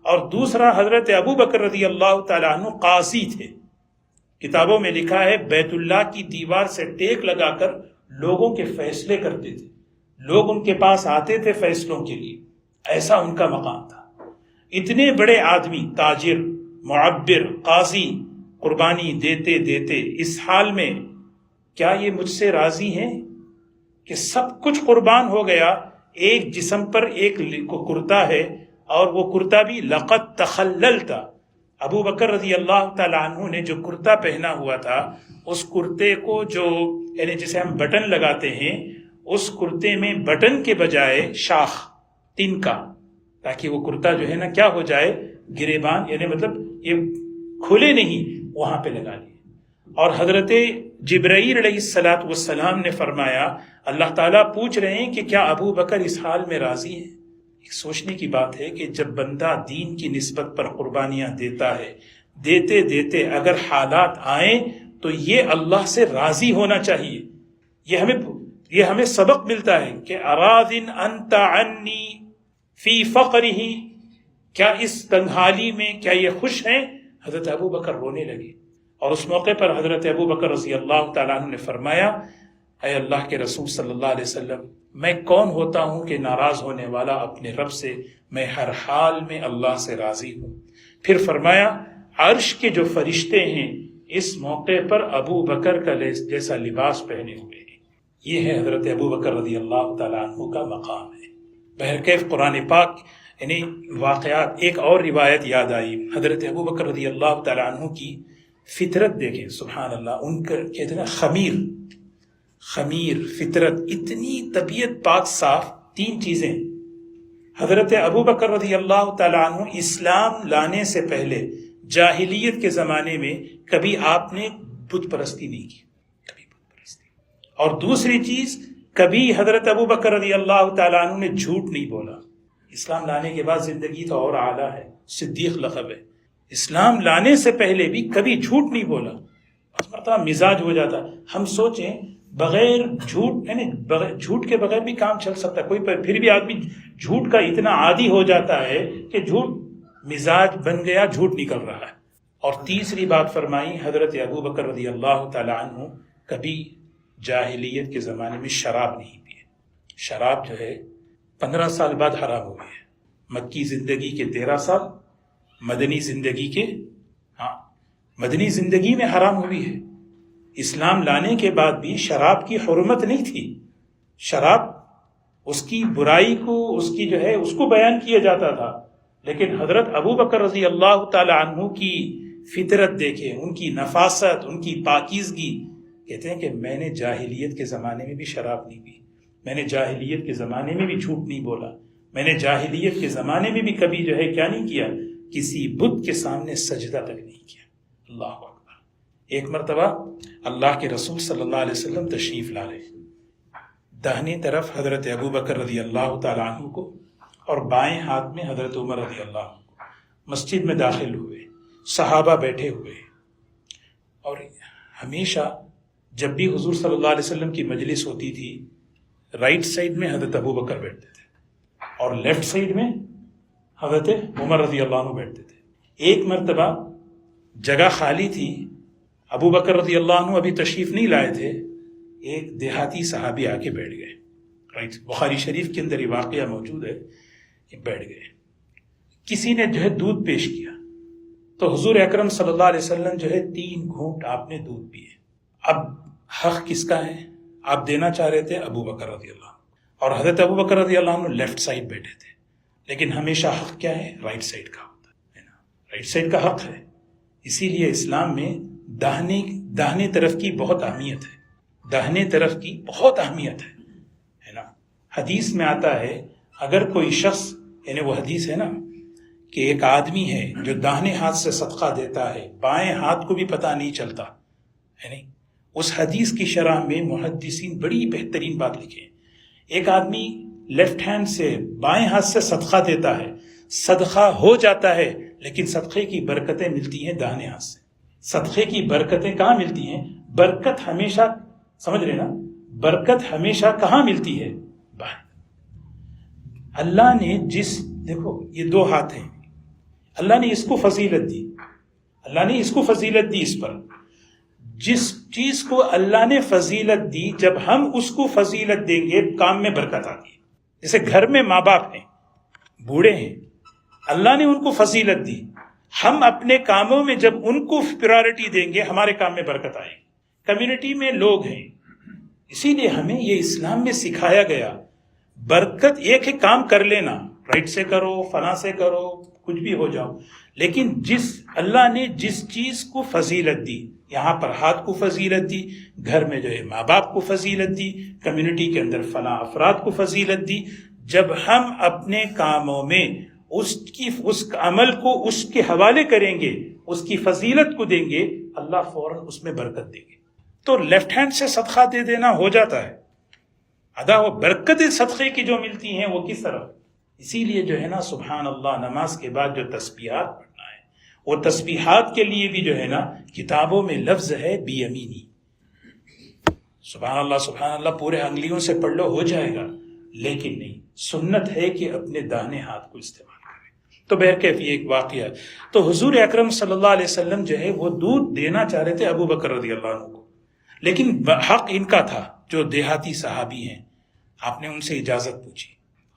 اور دوسرا، حضرت ابو بکر رضی اللہ تعالیٰ عنہ قاضی تھے. کتابوں میں لکھا ہے بیت اللہ کی دیوار سے ٹیک لگا کر لوگوں کے فیصلے کرتے تھے، لوگ ان کے پاس آتے تھے فیصلوں کے لیے، ایسا ان کا مقام تھا. اتنے بڑے آدمی، تاجر، معبر، قاضی، قربانی دیتے دیتے اس حال میں کیا یہ مجھ سے راضی ہیں کہ سب کچھ قربان ہو گیا؟ ایک جسم پر ایک کرتا ہے اور وہ کرتا بھی لقد تخللتا، ابو بکر رضی اللہ تعالیٰ عنہ نے جو کرتا پہنا ہوا تھا، اس کرتے کو جو یعنی جسے ہم بٹن لگاتے ہیں، اس کرتے میں بٹن کے بجائے شاخ تن کا، تاکہ وہ کرتا جو ہے نا کیا ہو جائے، گریبان یعنی مطلب یہ کھلے نہیں، وہاں پہ لگا لیے۔ اور حضرت جبرائیل علیہ السلام نے فرمایا اللہ تعالیٰ پوچھ رہے ہیں کہ کیا ابو بکر اس حال میں راضی ہے؟ ایک سوچنے کی بات ہے کہ جب بندہ دین کی نسبت پر قربانیاں دیتا ہے، دیتے دیتے اگر حالات آئیں تو یہ اللہ سے راضی ہونا چاہیے۔ یہ ہمیں سبق ملتا ہے کہ اراض انت عنی فی فقرہ، کیا اس تنہالی میں کیا یہ خوش ہیں؟ حضرت ابو بکر رونے لگے، اور اس موقع پر حضرت ابو بکر رضی اللہ تعالیٰ عنہ نے فرمایا اے اللہ کے رسول صلی اللہ علیہ وسلم، میں کون ہوتا ہوں کہ ناراض ہونے والا اپنے رب سے، میں ہر حال میں اللہ سے راضی ہوں۔ پھر فرمایا عرش کے جو فرشتے ہیں اس موقع پر ابو بکر کا جیسا لباس پہنے ہوئے ہیں۔ یہ ہے حضرت ابو بکر رضی اللہ تعالیٰ عنہ کا مقام ہے۔ بہرکیف قرآن پاک یعنی واقعات، ایک اور روایت یاد آئی، حضرت ابو بکر رضی اللہ تعالیٰ عنہ کی فطرت دیکھیں، سبحان اللہ، ان کا کہتے ہیں خمیر فطرت، اتنی طبیعت پاک صاف، تین چیزیں۔ حضرت ابو بکر رضی اللہ تعالیٰ عنہ اسلام لانے سے پہلے جاہلیت کے زمانے میں کبھی آپ نے بت پرستی نہیں کی، کبھی بت پرستی۔ اور دوسری چیز، کبھی حضرت ابو بکر رضی اللہ تعالیٰ عنہ نے جھوٹ نہیں بولا۔ اسلام لانے کے بعد زندگی تو اور اعلیٰ ہے، صدیق لقب ہے۔ اسلام لانے سے پہلے بھی کبھی جھوٹ نہیں بولا، بس مرتبہ مزاج ہو جاتا۔ ہم سوچیں بغیر جھوٹ، یعنی جھوٹ کے بغیر بھی کام چل سکتا ہے کوئی، پر پھر بھی آدمی جھوٹ کا اتنا عادی ہو جاتا ہے کہ جھوٹ مزاج بن گیا، جھوٹ نکل رہا ہے۔ اور تیسری بات فرمائی حضرت ابو بکر رضی اللہ تعالی عنہ کبھی جاہلیت کے زمانے میں شراب نہیں پیے۔ شراب جو ہے 15 سال بعد حرام ہوئی ہے، مکی زندگی کے 13 سال، مدنی زندگی میں حرام ہوئی ہے۔ اسلام لانے کے بعد بھی شراب کی حرمت نہیں تھی، شراب اس کی برائی کو، اس کی جو ہے اس کو بیان کیا جاتا تھا، لیکن حضرت ابو بکر رضی اللہ تعالی عنہ کی فطرت دیکھیں، ان کی نفاست، ان کی پاکیزگی، کہتے ہیں کہ میں نے جاہلیت کے زمانے میں بھی شراب نہیں پی، میں نے جاہلیت کے زمانے میں بھی جھوٹ نہیں بولا، میں نے جاہلیت کے زمانے میں بھی کبھی جو ہے کیا نہیں کیا، کسی بت کے سامنے سجدہ تک نہیں کیا۔ اللہ اکبر۔ ایک مرتبہ اللہ کے رسول صلی اللہ علیہ وسلم تشریف لا رہے، داہنی طرف حضرت ابو بکر رضی اللہ تعالیٰ عنہ کو اور بائیں ہاتھ میں حضرت عمر رضی اللہ عنہ کو۔ مسجد میں داخل ہوئے، صحابہ بیٹھے ہوئے، اور ہمیشہ جب بھی حضور صلی اللہ علیہ وسلم کی مجلس ہوتی تھی، رائٹ سائڈ میں حضرت ابو بکر بیٹھتے تھے اور لیفٹ سائڈ میں حضرت عمر رضی اللہ عنہ بیٹھتے تھے۔ ایک مرتبہ جگہ خالی تھی، ابو بکر رضی اللہ عنہ ابھی تشریف نہیں لائے تھے، ایک دیہاتی صحابی آ کے بیٹھ گئے، رائٹ، بخاری شریف کے اندر یہ واقعہ موجود ہے، بیٹھ گئے۔ کسی نے جو ہے دودھ پیش کیا تو حضور اکرم صلی اللہ علیہ وسلم جو ہے 3 گھونٹ آپ نے دودھ پیے۔ اب حق کس کا ہے؟ آپ دینا چاہ رہے تھے ابو بکر رضی اللہ عنہ، اور حضرت ابو بکر رضی اللہ عنہ لیفٹ سائڈ بیٹھے تھے، لیکن ہمیشہ حق کیا ہے؟ رائٹ سائڈ کا ہوتا ہے نا، رائٹ سائڈ کا حق ہے۔ اسی لیے اسلام میں داہنے طرف کی بہت اہمیت ہے، داہنے طرف کی بہت اہمیت ہے نا۔ حدیث میں آتا ہے اگر کوئی شخص، یعنی وہ حدیث ہے نا کہ ایک آدمی ہے جو داہنے ہاتھ سے صدقہ دیتا ہے، بائیں ہاتھ کو بھی پتہ نہیں چلتا ہے نہیں، اس حدیث کی شرح میں محدثین بڑی بہترین بات لکھے، ایک آدمی لیفٹ ہینڈ سے بائیں ہاتھ سے صدقہ دیتا ہے، صدقہ ہو جاتا ہے، لیکن صدقے کی برکتیں ملتی ہیں داہنے ہاتھ سے۔ صدقے کی برکتیں کہاں ملتی ہیں؟ برکت ہمیشہ، سمجھ رہے نا، برکت ہمیشہ کہاں ملتی ہے؟ بائیں۔ اللہ نے دیکھو یہ 2 ہاتھ ہیں، اللہ نے اس کو فضیلت دی، اللہ نے اس کو فضیلت دی، اس پر جس چیز کو اللہ نے فضیلت دی، جب ہم اس کو فضیلت دیں گے کام میں برکت آتی ہے۔ جیسے گھر میں ماں باپ ہیں، بوڑھے ہیں، اللہ نے ان کو فضیلت دی، ہم اپنے کاموں میں جب ان کو پرائرٹی دیں گے ہمارے کام میں برکت آئے گی۔ کمیونٹی میں لوگ ہیں، اسی لیے ہمیں یہ اسلام میں سکھایا گیا، برکت ایک ہے کام کر لینا، رائٹ سے کرو، فلاں سے کرو، کچھ بھی ہو جاؤ، لیکن اللہ نے جس چیز کو فضیلت دی، یہاں پر ہاتھ کو فضیلت دی، گھر میں جو ہے ماں باپ کو فضیلت دی، کمیونٹی کے اندر فلاں افراد کو فضیلت دی، جب ہم اپنے کاموں میں اس عمل کو اس کے حوالے کریں گے، اس کی فضیلت کو دیں گے، اللہ فوراً اس میں برکت دے گے۔ تو لیفٹ ہینڈ سے صدقہ دے دینا ہو جاتا ہے ادا، وہ برکت صدقے کی جو ملتی ہیں وہ کس طرح؟ اسی لیے جو ہے نا سبحان اللہ، نماز کے بعد جو تسبیحات پڑھنا ہے، وہ تسبیحات کے لیے بھی جو ہے نا کتابوں میں لفظ ہے بیمینی، سبحان اللہ پورے انگلیوں سے پڑھ لو ہو جائے گا، لیکن نہیں، سنت ہے کہ اپنے داہنے ہاتھ کو استعمال کریں۔ تو بہرکیف یہ ایک واقعہ، تو حضور اکرم صلی اللہ علیہ وسلم جو ہے وہ دودھ دینا چاہ رہے تھے ابو بکر رضی اللہ عنہ کو، لیکن حق ان کا تھا، جو دیہاتی صحابی ہیں، آپ نے ان سے اجازت پوچھی،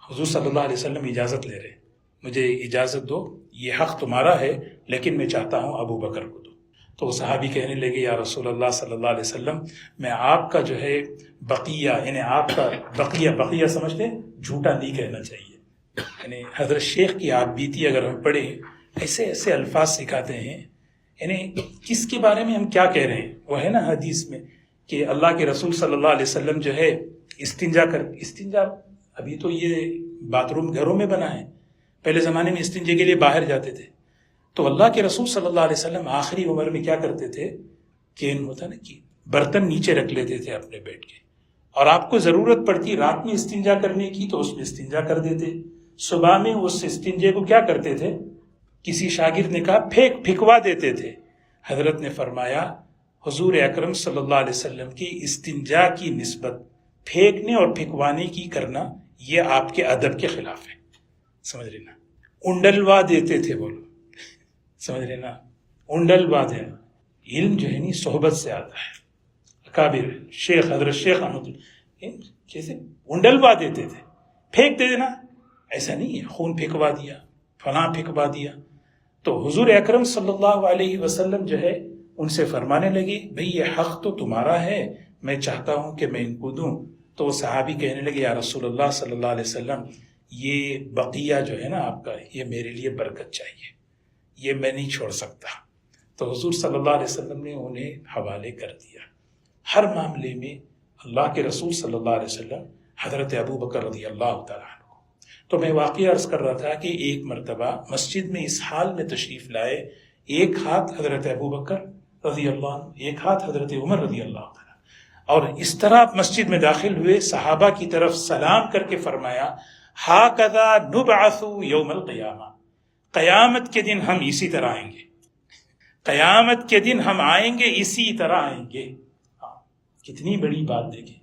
حضور صلی اللہ علیہ وسلم اجازت لے رہے ہیں، مجھے اجازت دو، یہ حق تمہارا ہے لیکن میں چاہتا ہوں ابو بکر کو دو۔ تو وہ صحابی کہنے لگے یا رسول اللہ صلی اللہ علیہ وسلم، میں آپ کا جو ہے بقیہ، یعنی آپ کا بقیہ سمجھتے ہیں، جھوٹا نہیں کہنا چاہیے، یعنی حضرت شیخ کی آپ بیتی اگر ہم پڑھیں، ایسے ایسے الفاظ سکھاتے ہیں، یعنی کس کے بارے میں ہم کیا کہہ رہے ہیں؟ وہ ہے نا حدیث میں کہ اللہ کے رسول صلی اللہ علیہ وسلم جو ہے استنجا ابھی تو یہ باتھ روم گھروں میں بنا ہے، پہلے زمانے میں استنجے کے لیے باہر جاتے تھے، تو اللہ کے رسول صلی اللہ علیہ وسلم آخری عمر میں کیا کرتے تھے، کین ہوتا نا کہ برتن نیچے رکھ لیتے تھے اپنے بیڈ کے، اور آپ کو ضرورت پڑتی رات میں استنجا کرنے کی تو اس میں استنجا کر دیتے، صبح میں اس استنجے کو کیا کرتے تھے، کسی شاگرد نے کہا پھکوا دیتے تھے۔ حضرت نے فرمایا حضور اکرم صلی اللہ علیہ وسلم کی استنجا کی نسبت پھینکنے اور پھکوانے کی کرنا یہ آپ کے ادب کے خلاف ہے، سمجھ رہے نا، انڈلوا دیتے تھے وہ لوگ، سمجھ رہے نا، انڈلوا دینا، علم جو ہے نہیں صحبت سے آتا ہے، اکابر شیخ حضرت شیخ احمد جیسے انڈلوا دیتے تھے، پھینک دے دینا، ایسا نہیں ہے خون پھینکوا دیا، فلاں پھینکوا دیا۔ تو حضور اکرم صلی اللہ علیہ وسلم جو ہے ان سے فرمانے لگی بھئی یہ حق تو تمہارا ہے، میں چاہتا ہوں کہ میں ان کو دوں۔ تو وہ صحابی کہنے لگے یا رسول اللہ صلی اللہ علیہ وسلم، یہ بقیہ جو ہے نا آپ کا، یہ میرے لیے برکت چاہیے، یہ میں نہیں چھوڑ سکتا۔ تو حضور صلی اللہ علیہ وسلم نے انہیں حوالے کر دیا۔ ہر معاملے میں اللہ کے رسول صلی اللہ علیہ وسلم حضرت ابو بکر رضی اللہ تعالیٰ عنہ کو، تو میں واقعہ عرض کر رہا تھا کہ ایک مرتبہ مسجد میں اس حال میں تشریف لائے، ایک ہاتھ حضرت ابو بکر رضی اللہ عنہ، ایک ہاتھ حضرت عمر رضی اللہ تعالیٰ، اور اس طرح مسجد میں داخل ہوئے، صحابہ کی طرف سلام کر کے فرمایا ہاکذا نبعث یوم القیامہ، قیامت کے دن ہم اسی طرح آئیں گے، قیامت کے دن ہم آئیں گے اسی طرح آئیں گے۔ کتنی بڑی بات دیکھیں،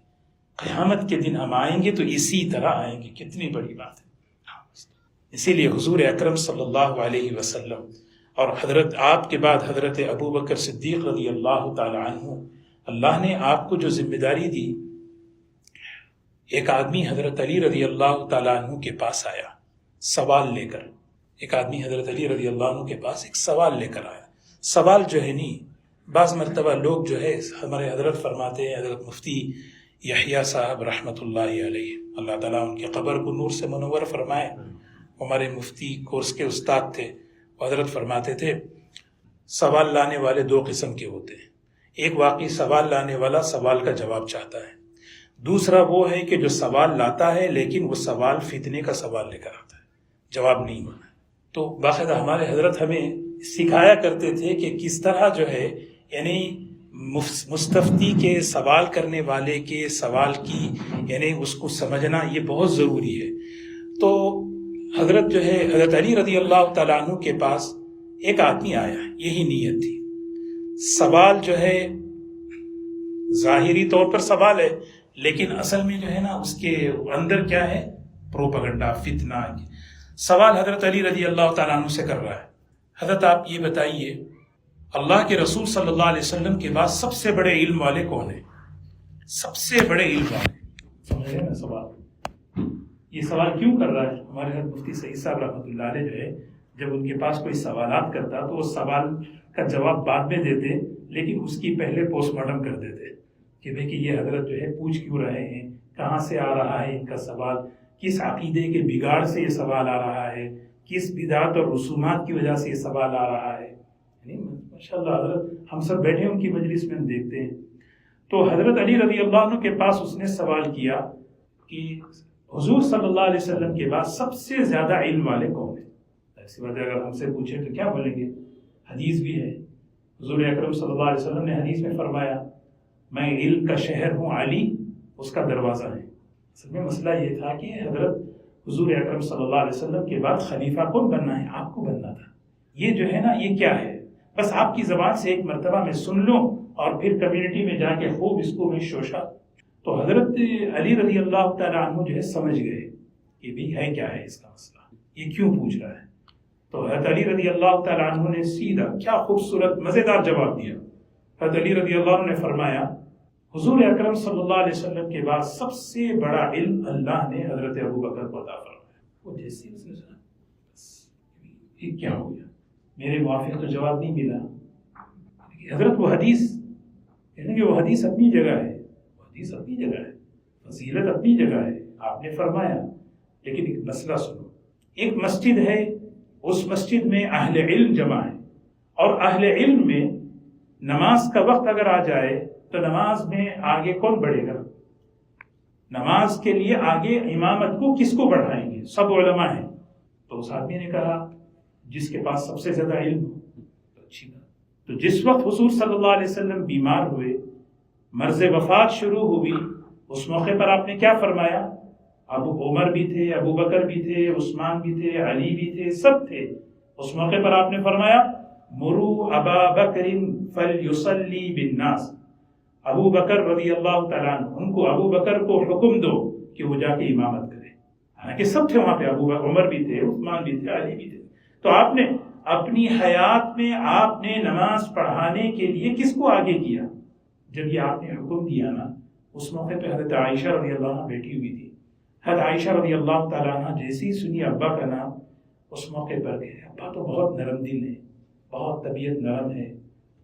قیامت کے دن ہم آئیں گے تو اسی طرح آئیں گے، کتنی بڑی بات ہے۔ اسی لیے حضور اکرم صلی اللہ علیہ وسلم اور حضرت آپ کے بعد حضرت ابو بکر صدیق رضی اللہ تعالی عنہ، اللہ نے آپ کو جو ذمہ داری دی، ایک آدمی حضرت علی رضی اللہ تعالیٰ عنہ کے پاس آیا سوال لے کر، ایک آدمی حضرت علی رضی اللہ عنہ کے پاس ایک سوال لے کر آیا۔ سوال جو ہے نہیں، بعض مرتبہ لوگ جو ہے، ہمارے حضرت فرماتے ہیں، حضرت مفتی یحییٰ صاحب رحمۃ اللہ علیہ، اللہ تعالیٰ ان کے قبر کو نور سے منور فرمائے، ہمارے مفتی کورس کے استاد تھے، وہ حضرت فرماتے تھے سوال لانے والے دو قسم کے ہوتے ہیں، ایک واقعی سوال لانے والا سوال کا جواب چاہتا ہے، دوسرا وہ ہے کہ جو سوال لاتا ہے لیکن وہ سوال فتنے کا سوال لے کر آتا ہے، جواب نہیں ہونا۔ تو باقاعدہ ہمارے حضرت ہمیں سکھایا کرتے تھے کہ کس طرح جو ہے، یعنی مستفتی کے سوال کرنے والے کے سوال کی، یعنی اس کو سمجھنا یہ بہت ضروری ہے۔ تو حضرت جو ہے حضرت علی رضی اللہ تعالیٰ عنہ کے پاس ایک آدمی آیا، یہی نیت تھی، سوال جو ہے ظاہری طور پر سوال ہے لیکن اصل میں جو ہے نا اس کے اندر کیا ہے، پروپیگنڈا، فتنہ۔ سوال حضرت علی رضی اللہ تعالیٰ عنہ سے کر رہا ہے، حضرت آپ یہ بتائیے اللہ کے رسول صلی اللہ علیہ وسلم کے بعد سب سے بڑے علم والے کون ہیں؟ سب سے بڑے علم والے، سمجھ رہے نا سوال، یہ سوال کیوں کر رہا ہے؟ ہمارے حضرت مفتی سعید صاحب رحمۃ اللہ علیہ جو ہے، جب ان کے پاس کوئی سوالات کرتا تو وہ سوال کا جواب بعد میں دیتے لیکن اس کی پہلے پوسٹ مارٹم کر دیتے کہ بھئی کہ یہ حضرت جو ہے پوچھ کیوں رہے ہیں، کہاں سے آ رہا ہے ان کا سوال، کس عقیدے کے بگاڑ سے یہ سوال آ رہا ہے، کس بدعت اور رسومات کی وجہ سے یہ سوال آ رہا ہے. یعنی ماشاءاللہ حضرت ہم سب بیٹھے ان کی مجلس میں ہم دیکھتے ہیں. تو حضرت علی رضی اللہ عنہ کے پاس اس نے سوال کیا کہ حضور صلی اللہ علیہ وسلم کے بعد سب سے زیادہ علم والے کون ہیں؟ ایسی بات ہے اگر ہم سے پوچھیں تو کیا بولیں گے؟ حدیث بھی ہے، حضور اکرم صلی اللہ علیہ وسلم نے حدیث میں فرمایا میں علم کا شہر ہوں، علی اس کا دروازہ ہے. اصل میں مسئلہ یہ تھا کہ حضرت حضور اکرم صلی اللہ علیہ وسلم کے بعد خلیفہ کون بننا ہے؟ آپ کو بننا تھا. یہ جو ہے نا یہ کیا ہے؟ بس آپ کی زبان سے ایک مرتبہ میں سن لوں اور پھر کمیونٹی میں جا کے خوب اس کو میں شوشا. تو حضرت علی رضی اللہ تعالیٰ عنہ جو ہے سمجھ گئے کہ بھی ہے کیا ہے اس کا مسئلہ، یہ کیوں پوچھ رہا ہے. تو حضرت علی رضی اللہ تعالیٰ عنہ نے سیدھا کیا خوبصورت مزیدار جواب دیا. حضرت علی رضی اللہ عنہ نے فرمایا حضور اکرم صلی اللہ علیہ وسلم کے بعد سب سے بڑا علم اللہ نے حضرت ابو بکر کو عطا فرمایا. وہ جیسے اس نے سنا یہ کیا ہو گیا، میرے موافق تو جواب نہیں ملا. حضرت وہ حدیث یعنی کہ وہ حدیث اپنی جگہ ہے، وہ حدیث اپنی جگہ ہے، فضیلت اپنی جگہ ہے، آپ نے فرمایا. لیکن ایک مسئلہ سنو، ایک مسجد ہے، اس مسجد میں اہل علم جمع ہے، اور اہل علم میں نماز کا وقت اگر آ جائے تو نماز میں آگے کون بڑھے گا؟ نماز کے لیے آگے امامت کو کس کو بڑھائیں گے؟ سب علماء ہیں. تو اس آدمی نے کہا جس کے پاس سب سے زیادہ علم ہو. تو اچھی بات. تو جس وقت حضور صلی اللہ علیہ وسلم بیمار ہوئے، مرض وفات شروع ہوئی، اس موقع پر آپ نے کیا فرمایا؟ ابو عمر بھی تھے، ابو بکر بھی تھے، عثمان بھی تھے، علی بھی تھے، سب تھے. اس موقع پر آپ نے فرمایا مرو ابا بکر فلیصلی بالناس. ابو بکر رضی اللہ تعالیٰ عنہ، ان کو ابو بکر کو حکم دو کہ وہ جا کے امامت کرے. حالانکہ سب تھے وہاں پہ، ابو بکر عمر بھی تھے، عثمان بھی تھے، علی بھی تھے. تو آپ نے اپنی حیات میں آپ نے نماز پڑھانے کے لیے کس کو آگے کیا؟ جب یہ آپ نے حکم دیا نا، اس موقع پہ حضرت عائشہ رضی اللہ عنہ بیٹھی ہوئی تھی. حضرت عائشہ رضی اللہ تعالیٰ عنہ جیسے ہی سنی ابا کا نام، اس موقع پر گئے. ابا تو بہت نرم دل ہے، بہت طبیعت نرم ہے،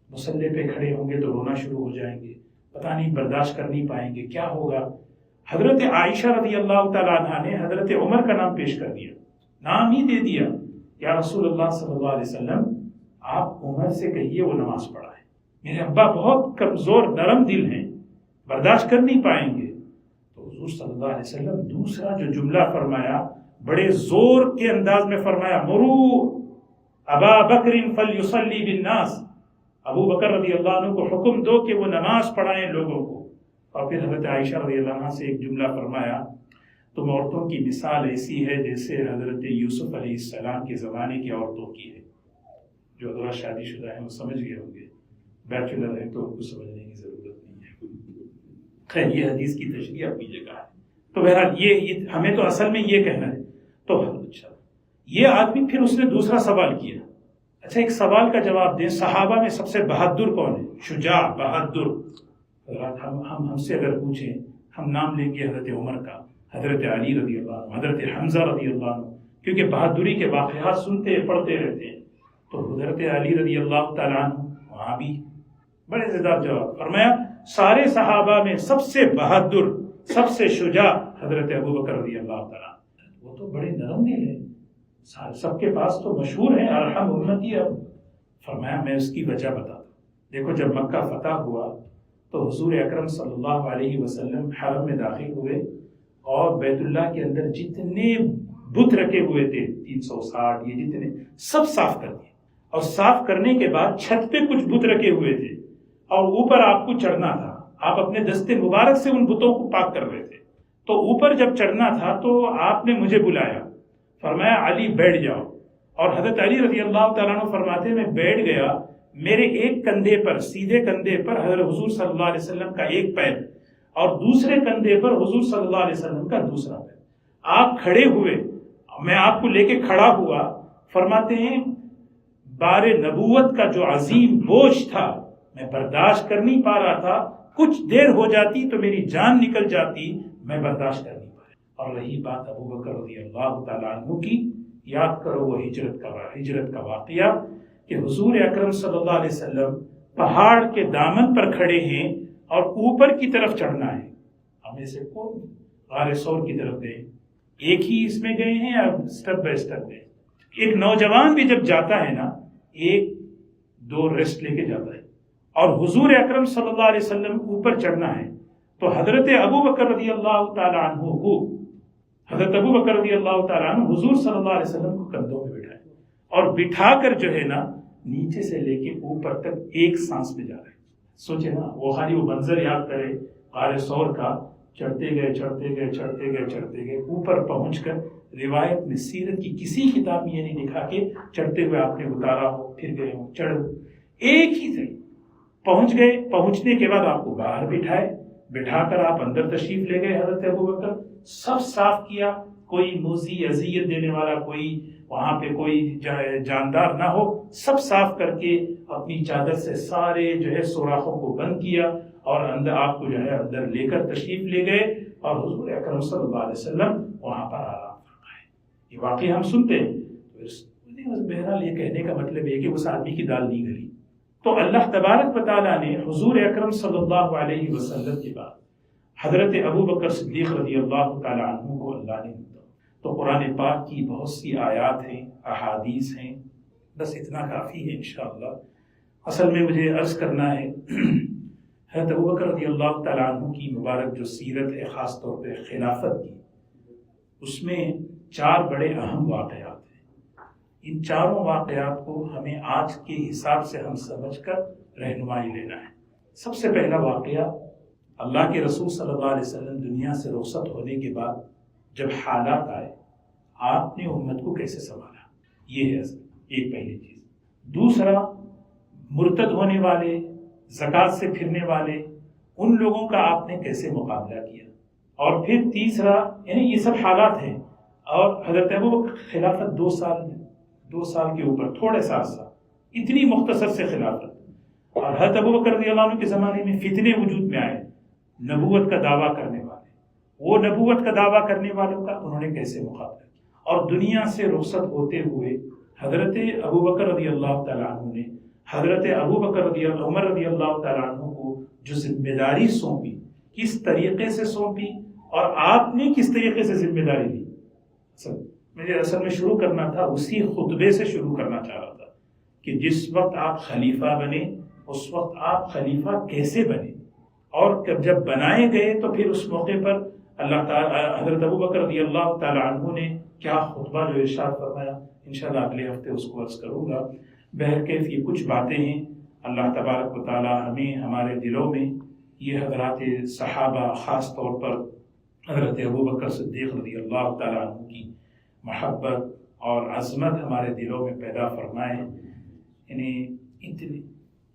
مصلے پہ کھڑے ہوں گے تو رونا شروع ہو جائیں گے، پتہ نہیں برداشت کر نہیں پائیں گے، کیا ہوگا. حضرت عائشہ رضی اللہ تعالیٰ عنہ نے حضرت عمر کا نام پیش کر دیا، نام ہی دے دیا. یا رسول اللہ صلی اللہ علیہ وسلم آپ عمر سے کہیے وہ نماز پڑھائے، میرے ابا بہت کمزور نرم دل ہیں، برداشت کر نہیں پائیں گے. تو حضور صلی اللہ علیہ وسلم دوسرا جو جملہ فرمایا بڑے زور کے انداز میں فرمایا مرو ابا بکر فلیصلی بالناس. ابو بکر رضی اللہ عنہ کو حکم دو کہ وہ نماز پڑھائیں لوگوں کو. اور پھر حضرت عائشہ رضی اللہ عنہ سے ایک جملہ فرمایا تم عورتوں کی مثال ایسی ہے جیسے حضرت یوسف علیہ السلام کے زمانے کی عورتوں کی ہے. جو حضرات شادی شدہ ہیں وہ سمجھ گئے ہوں گے، بیچلر ہیں تو ان کو سمجھنے کی ضرورت نہیں ہے. خیر یہ حدیث کی تشریح اپنی جگہ ہے. تو بہرحال یہ ہمیں تو اصل میں یہ کہنا ہے. تو اچھا یہ آدمی پھر اس نے دوسرا سوال کیا. اچھا ایک سوال کا جواب دیں، صحابہ میں سب سے بہادر کون ہے؟ شجاع، بہادر. ہم سے اگر پوچھیں ہم نام لیں گے حضرت عمر کا، حضرت علی رضی اللہ عنہ، حضرت حمزہ رضی اللہ عنہ، کیونکہ بہادری کے واقعات سنتے پڑھتے رہتے ہیں. تو حضرت علی رضی اللہ تعالیٰ عنہ وہاں بھی بڑے زیادہ جواب فرمایا سارے صحابہ میں سب سے بہادر، سب سے شجاع حضرت ابو بکر رضی اللہ تعالیٰ عنہ. وہ تو بڑے نرم دل ہیں، سب کے پاس تو مشہور ہیں ارحم امتی. اب فرمایا میں اس کی وجہ بتاتا ہوں. دیکھو جب مکہ فتح ہوا تو حضور اکرم صلی اللہ علیہ وسلم حرم میں داخل ہوئے اور بیت اللہ کے اندر جتنے بت رکھے ہوئے تھے 360 یہ جتنے سب صاف کر دیے. اور صاف کرنے کے بعد چھت پہ کچھ بت رکھے ہوئے تھے اور اوپر آپ کو چڑھنا تھا. آپ اپنے دستے مبارک سے ان بتوں کو پاک کر رہے تھے. تو اوپر جب چڑھنا تھا تو آپ نے مجھے بلایا، فرمایا علی بیٹھ جاؤ. اور حضرت علی رضی اللہ تعالیٰ عنہ فرماتے میں بیٹھ گیا. میرے ایک کندھے پر، سیدھے کندھے پر حضرت حضور صلی اللہ علیہ وسلم کا ایک پیر اور دوسرے کندھے پر حضور صلی اللہ علیہ وسلم کا دوسرا پیر. آپ کھڑے ہوئے، میں آپ کو لے کے کھڑا ہوا. فرماتے ہیں بار نبوت کا جو عظیم بوجھ تھا میں برداشت کر نہیں پا رہا تھا. کچھ دیر ہو جاتی تو میری جان نکل جاتی، میں برداشت کر نہیں پایا. اور رہی بات ابو بکر رضی اللہ تعالیٰ عنہ کی، یاد کرو وہ ہجرت کا واقعہ کہ حضور اکرم صلی اللہ علیہ وسلم پہاڑ کے دامن پر کھڑے ہیں اور اوپر کی طرف چڑھنا ہے. ہمیں سے کون غار ثور کی طرف گئے؟ ایک ہی اس میں گئے ہیں یا اسٹیپ بائی اسٹیپ گئے؟ ایک نوجوان بھی جب جاتا ہے نا، 1-2 ریسٹ لے کے جاتا ہے، اور حضور اکرم صلی اللہ علیہ وسلم اوپر چڑھنا ہے تو حضرت ابو بکر رضی اللہ تعالی عنہ کو، حضرت ابو بکر رضی اللہ تعالیٰ عنہ حضور صلی اللہ علیہ وسلم کو کندھوں میں بٹھائے اور بٹھا کر جو ہے نا نیچے سے لے کے اوپر تک ایک سانس میں جا رہے ہیں۔ سوچے نا، وہ خالی وہ منظر یاد کرے غار ثور کا، چڑھتے گئے چڑھتے گئے چڑھتے گئے چڑھتے گئے، اوپر پہنچ کر روایت میں سیرت کی کسی کتاب میں یہ نہیں لکھا کہ چڑھتے ہوئے آپ نے اتارا ہو پھر گئے ہوں، چڑھو، ایک ہی تھے، پہنچ گئے، پہنچنے کے بعد آپ کو باہر بٹھائے، بٹھا کر آپ اندر تشریف لے گئے حضرت ابو بکر، سب صاف کیا، کوئی موذی اذیت دینے والا، کوئی وہاں پہ کوئی جاندار نہ ہو، سب صاف کر کے اپنی چادر سے سارے جو ہے سوراخوں کو بند کیا اور اندر آپ کو جو ہے اندر لے کر تشریف لے گئے اور حضور اکرم صلی اللہ علیہ وسلم وہاں پر آرام فرمائے۔ یہ واقعی ہم سنتے ہیں، بہرحال یہ کہنے کا مطلب ہے کہ اس آدمی کی دال نہیں گلی۔ تو اللہ تبارک و تعالیٰ نے حضور اکرم صلی اللہ علیہ وسلم کے بعد حضرت ابو بکر صدیق رضی اللہ تعالیٰ عنہ کو اللہ نے دیا۔ تو قرآن پاک کی بہت سی آیات ہیں، احادیث ہیں، بس اتنا کافی ہے انشاءاللہ۔ اصل میں مجھے عرض کرنا ہے، حضرت ابو بکر رضی اللہ تعالیٰ عنہ کی مبارک جو سیرت ہے، خاص طور پہ خلافت کی، اس میں 4 بڑے اہم واقعات ہیں۔ ان چاروں واقعات کو ہمیں آج کے حساب سے ہم سمجھ کر رہنمائی لینا ہے۔ سب سے پہلا واقعہ، اللہ کے رسول صلی اللہ علیہ وسلم دنیا سے رخصت ہونے کے بعد جب حالات آئے، آپ نے امت کو کیسے سنبھالا، یہ ہے ایک پہلی چیز۔ دوسرا، مرتد ہونے والے، زکوٰۃ سے پھرنے والے، ان لوگوں کا آپ نے کیسے مقابلہ کیا۔ اور پھر تیسرا، یعنی یہ سب حالات ہیں، اور حضرت ابو بکر خلافت 2 سال کے اوپر، تھوڑے سا عرصہ، اتنی مختصر سے خلافت، اور حضرت ابو بکر رضی اللہ عنہ کے زمانے میں فتنے وجود میں آئے، نبوت کا دعویٰ کرنے والے، وہ نبوت کا دعویٰ کرنے والوں کا انہوں نے کیسے مقابلہ کیا۔ اور دنیا سے رخصت ہوتے ہوئے حضرت ابو بکر رضی اللہ تعالیٰ عنہ نے حضرت ابو بکر عمر رضی اللہ تعالیٰ عنہ کو جو ذمہ داری سونپی، کس طریقے سے سونپی، اور آپ نے کس طریقے سے ذمہ داری لی۔ مجھے اصل میں شروع کرنا تھا، اسی خطبے سے شروع کرنا چاہ رہا تھا کہ جس وقت آپ خلیفہ بنے، اس وقت آپ خلیفہ کیسے بنے، اور جب بنائے گئے تو پھر اس موقع پر اللہ تعالیٰ حضرت ابو بکر رضی اللہ تعالیٰ عنہ نے کیا خطبہ جو ارشاد فرمایا، انشاءاللہ اگلے ہفتے اس کو عرض کروں گا۔ بہرکیف یہ کچھ باتیں ہیں، اللہ تبارک و تعالیٰ ہمیں ہمارے دلوں میں یہ حضرات صحابہ، خاص طور پر حضرت ابو بکر صدیق رضی اللہ تعالیٰ عنہ کی محبت اور عظمت ہمارے دلوں میں پیدا فرمائے۔ یعنی اتنی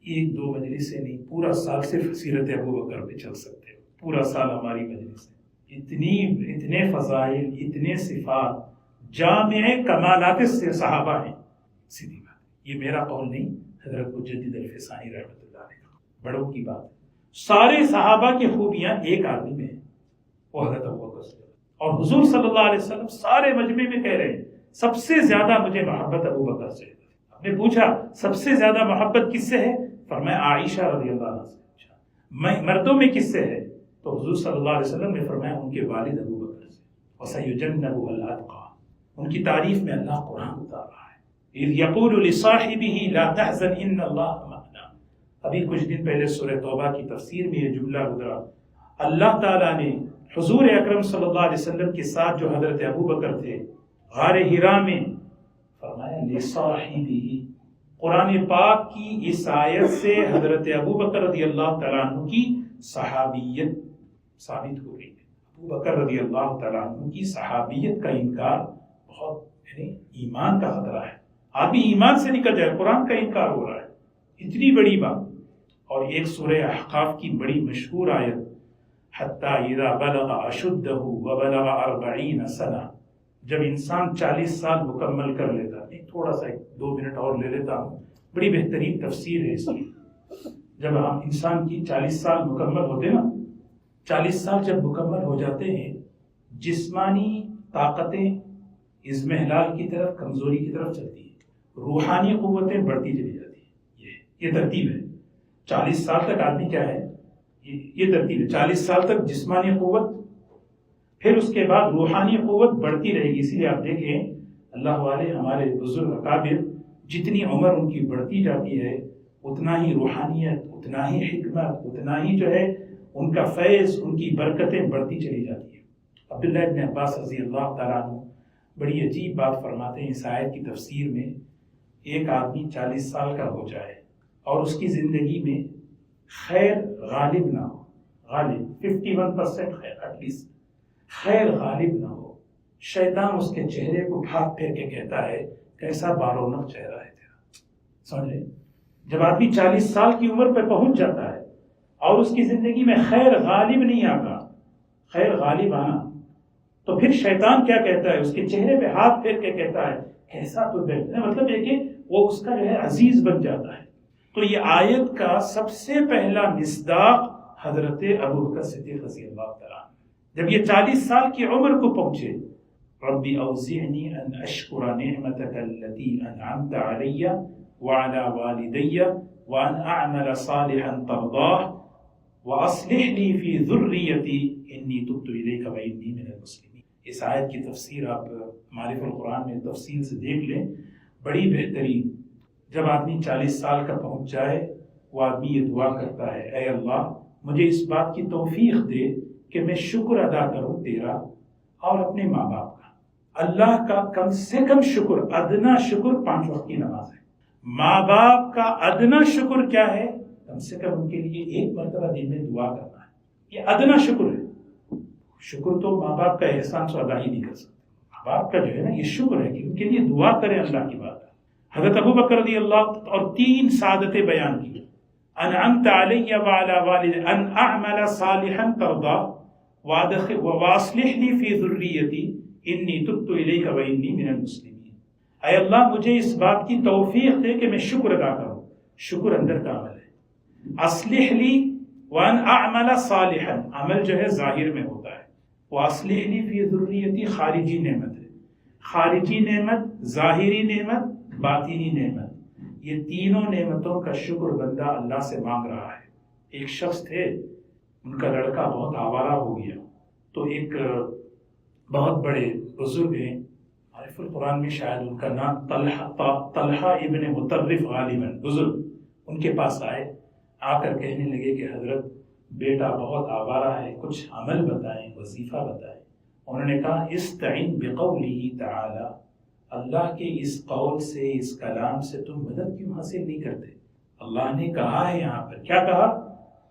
1-2 مجلس سے نہیں، پورا سال صرف سیرت ابو بکر پہ چل سکتے ہو، پورا سال ہماری مجلس ہے۔ اتنے فضائل، اتنے صفات، جامع کمالات سے صحابہ ہیں، سیدھی بات، یہ میرا قول نہیں، حضرت مجدد الفسانی رحمۃ اللہ علیہ کا بڑوں کی بات ہے۔ سارے صحابہ کی خوبیاں ایک آدمی میں ہیں، وہ حضرت ابو بکر سے، اور حضور صلی اللہ علیہ وسلم سارے مجمع میں کہہ رہے ہیں سب سے زیادہ مجھے محبت ابو بکر سے ہے۔ آپ نے پوچھا سب سے زیادہ محبت کس سے ہے؟ فرمایا عائشہ رضی اللہ عنہ سے۔ مردوں میں کس سے ہے؟ تو حضور صلی اللہ علیہ وسلم نے فرمایا ان کے والد ابو بکر سے۔ وَسَيُجَنَّبُهَا الْأَتْقَى، ان کی تعریف میں اللہ قرآن اتار رہا ہے، اِذْ يَقُولُ لِصَاحِبِهِ لَا تَحْزَنْ إِنَّ اللَّهَ مَعَنَا۔ ابھی کچھ دن پہلے سورہ توبہ کی تفسیر میں یہ جملہ گزرا، اللہ تعالیٰ نے حضور اکرم صلی اللہ علیہ وسلم کے ساتھ جو حضرت ابو بکر تھے غار حرا میں، فرمایا لِصَاحِبِهِ۔ قرآن پاک کی اس آیت سے حضرت ابو بکر رضی اللہ تعالیٰ عنہ کی صحابیت ثابت ہو گئی ہے۔ ابو بکر رضی اللہ تعالیٰ عنہ کی صحابیت کا انکار بہت، یعنی ایمان کا خطرہ ہے، آدمی ایمان سے نکل جائے، قرآن کا انکار ہو رہا ہے، اتنی بڑی بات۔ اور ایک سورہ احقاف کی بڑی مشہور آیت، حتیٰ اذا بلغ اشدہ وبلغ 40 سنہ، جب انسان 40 سال مکمل کر لیتا ہے، تھوڑا سا 2 منٹ اور لے لیتا ہوں، بڑی بہترین تفسیر ہے اس کی۔ جب ہم انسان کی 40 سال مکمل ہوتے نا، 40 سال جب مکمل ہو جاتے ہیں، جسمانی طاقتیں اضمحلال کی طرف، کمزوری کی طرف چلتی ہیں، روحانی قوتیں بڑھتی چلی جاتی ہیں۔ یہ ترتیب ہے۔ 40 سال تک آدمی کیا ہے، یہ ترتیب ہے۔ 40 سال تک جسمانی قوت، پھر اس کے بعد روحانی قوت بڑھتی رہے گی۔ اسی لیے آپ دیکھیں اللہ والے ہمارے بزرگ اکابر جتنی عمر ان کی بڑھتی جاتی ہے اتنا ہی روحانیت، اتنا ہی حکمت، اتنا ہی جو ہے ان کا فیض، ان کی برکتیں بڑھتی چلی جاتی ہیں۔ عبداللہ ابن عباس رضی اللہ تعالیٰ عنہ بڑی عجیب بات فرماتے ہیں اس آیت کی تفسیر میں۔ ایک آدمی 40 سال کا ہو جائے اور اس کی زندگی میں خیر غالب نہ ہو، غالب 51% خیر، ایٹ لیسٹ خیر غالب نہ ہو، شیطان اس کے چہرے کو ہاتھ پھیر کے کہتا ہے کیسا بارونق چہرہ ہے تیرا۔ سمجھے؟ جب آدمی 40 سال کی عمر پہ پہنچ جاتا ہے اور اس کی زندگی میں خیر غالب نہیں آتا، خیر غالب آنا، تو پھر شیطان کیا کہتا ہے؟ اس کے چہرے پہ ہاتھ پھیر کے کہتا ہے کیسا تو بہتر ہے، مطلب ہے کہ وہ اس کا جو ہے عزیز بن جاتا ہے۔ تو یہ آیت کا سب سے پہلا مصداق حضرت ابوبکر صدیق رضی اللہ تعالیٰ عنہ، جب یہ 40 سال کی عمر کو پہنچے، ربی اوزعنی ان اشکر نعمتک التي انعمت علی وعلى والدی وان اعمل صالحا ترضاه واصلح لی فی ذریتی انی تبت الیک وانی من المسلمین۔ اس آیت کی تفسیر آپ معارف القرآن میں تفصیل سے دیکھ لیں، بڑی بہترین۔ جب آدمی 40 سال کا پہنچ جائے وہ آدمی یہ دعا کرتا ہے، اے اللہ مجھے اس بات کی توفیق دے کہ میں شکر ادا کروں تیرا اور اپنے ماں باپ کا۔ اللہ کا کم سے کم شکر، ادنا شکر 5 وقت کی نماز ہے۔ ماں باپ کا ادنا شکر کیا ہے؟ کم سے کم ان کے لیے 1 مرتبہ دن میں دعا کرنا ہے، یہ ادنا شکر ہے۔ شکر تو ماں باپ کا احسان سے ادا ہی نہیں کر سکتے، ماں باپ کا جو ہے نا یہ شکر ہے کہ ان کے لیے دعا کریں اللہ کی بات ہے۔ حضرت ابوبکر رضی اللہ اور 3 سعادتیں بیان کی، انعمت علی وعلی والدی ان اعمل صالحا ترضا واصلح لی فی ذریتی انی تبت الیک وانی من المسلمین۔ اے اللہ مجھے اس بات کی توفیق دے کہ میں شکر ادا کروں، شکر اندر کا عمل ہے۔ اصلح لی وان اعمل صالحا، عمل جو ہے ظاہر میں ہوتا ہے، واصلح لی فی ذریتی خارجی نعمت ہے، خارجی نعمت، ظاہری نعمت، باطنی نعمت، یہ تینوں نعمتوں کا شکر بندہ اللہ سے مانگ رہا ہے۔ ایک شخص تھے، ان کا لڑکا بہت آوارہ ہو گیا، تو ایک بہت بڑے بزرگ ہیں، معارف القرآن میں شاید ان کا نام طلحہ ابن مطرف غالباً بزرگ، ان کے پاس آئے، آ کر کہنے لگے کہ حضرت بیٹا بہت آوارہ ہے، کچھ عمل بتائیں، وظیفہ بتائیں۔ انہوں نے کہا استعن بقولہ تعالی، اللہ کے اس قول سے، اس کلام سے تم مدد کیوں حاصل نہیں کرتے؟ اللہ نے کہا ہے یہاں پر، کیا کہا؟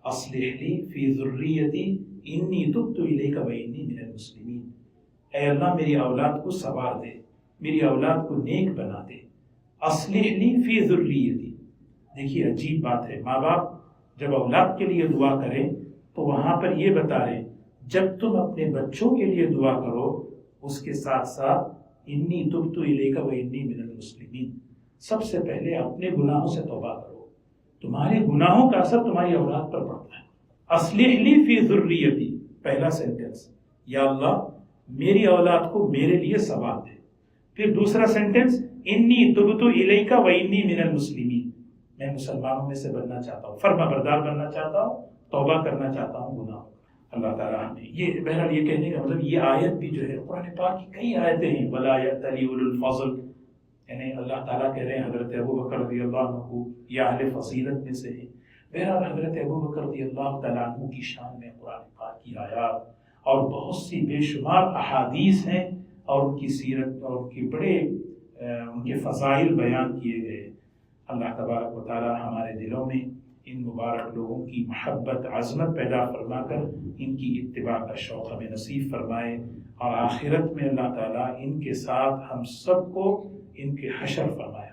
اصلح لی فی ذریتی انی تبت الیک وانی من المسلمین۔ اے اللہ میری اولاد کو سنوار دے، میری اولاد کو نیک بنا دے۔ اصلح لی فی ذریتی، دیکھیے عجیب بات ہے، ماں باپ جب اولاد کے لیے دعا کریں تو وہاں پر یہ بتا رہے جب تم اپنے بچوں کے لیے دعا کرو اس کے ساتھ ساتھ انی تبت الیک وانی من المسلمین، سب سے پہلے اپنے گناہوں سے توبہ کرو، تمہارے گناہوں کا اثر تمہاری اولاد پر پڑتا ہے۔ اصلح لی فی ذریتی، پہلا سینٹنس، یا اللہ میری اولاد کو میرے لیے ثواب دے۔ پھر دوسرا سینٹنس، انی تبت الیک وانی من المسلمین، میں مسلمانوں میں سے بننا چاہتا ہوں، فرما بردار بننا چاہتا ہوں، توبہ کرنا چاہتا ہوں گناہوں۔ اللہ تعالیٰ ہمیں یہ، بہرحال یہ کہنے کا مطلب یہ آیت بھی جو ہے قرآن پاک کی کئی آیتیں ہیں، ولا یأتلی اولو الفضل، یعنی اللہ تعالیٰ کہہ رہے ہیں حضرت ابوبکر رضی اللہ عنہ کو یا اہل فضیلت میں سے ہیں۔ بہرحال حضرت ابوبکر رضی اللہ تعالیٰ عنہ کی شان میں قرآن پاک کی آیات اور بہت سی بے شمار احادیث ہیں، اور ان کی سیرت اور ان کی بڑے ان کے فضائل بیان کیے گئے۔ اللہ تبارک و تعالیٰ ہمارے دلوں میں ان مبارک لوگوں کی محبت، عظمت پیدا فرما کر ان کی اتباع کا شوق ہمیں نصیب فرمائے، اور آخرت میں اللہ تعالیٰ ان کے ساتھ ہم سب کو ان کے حشر فرمائے۔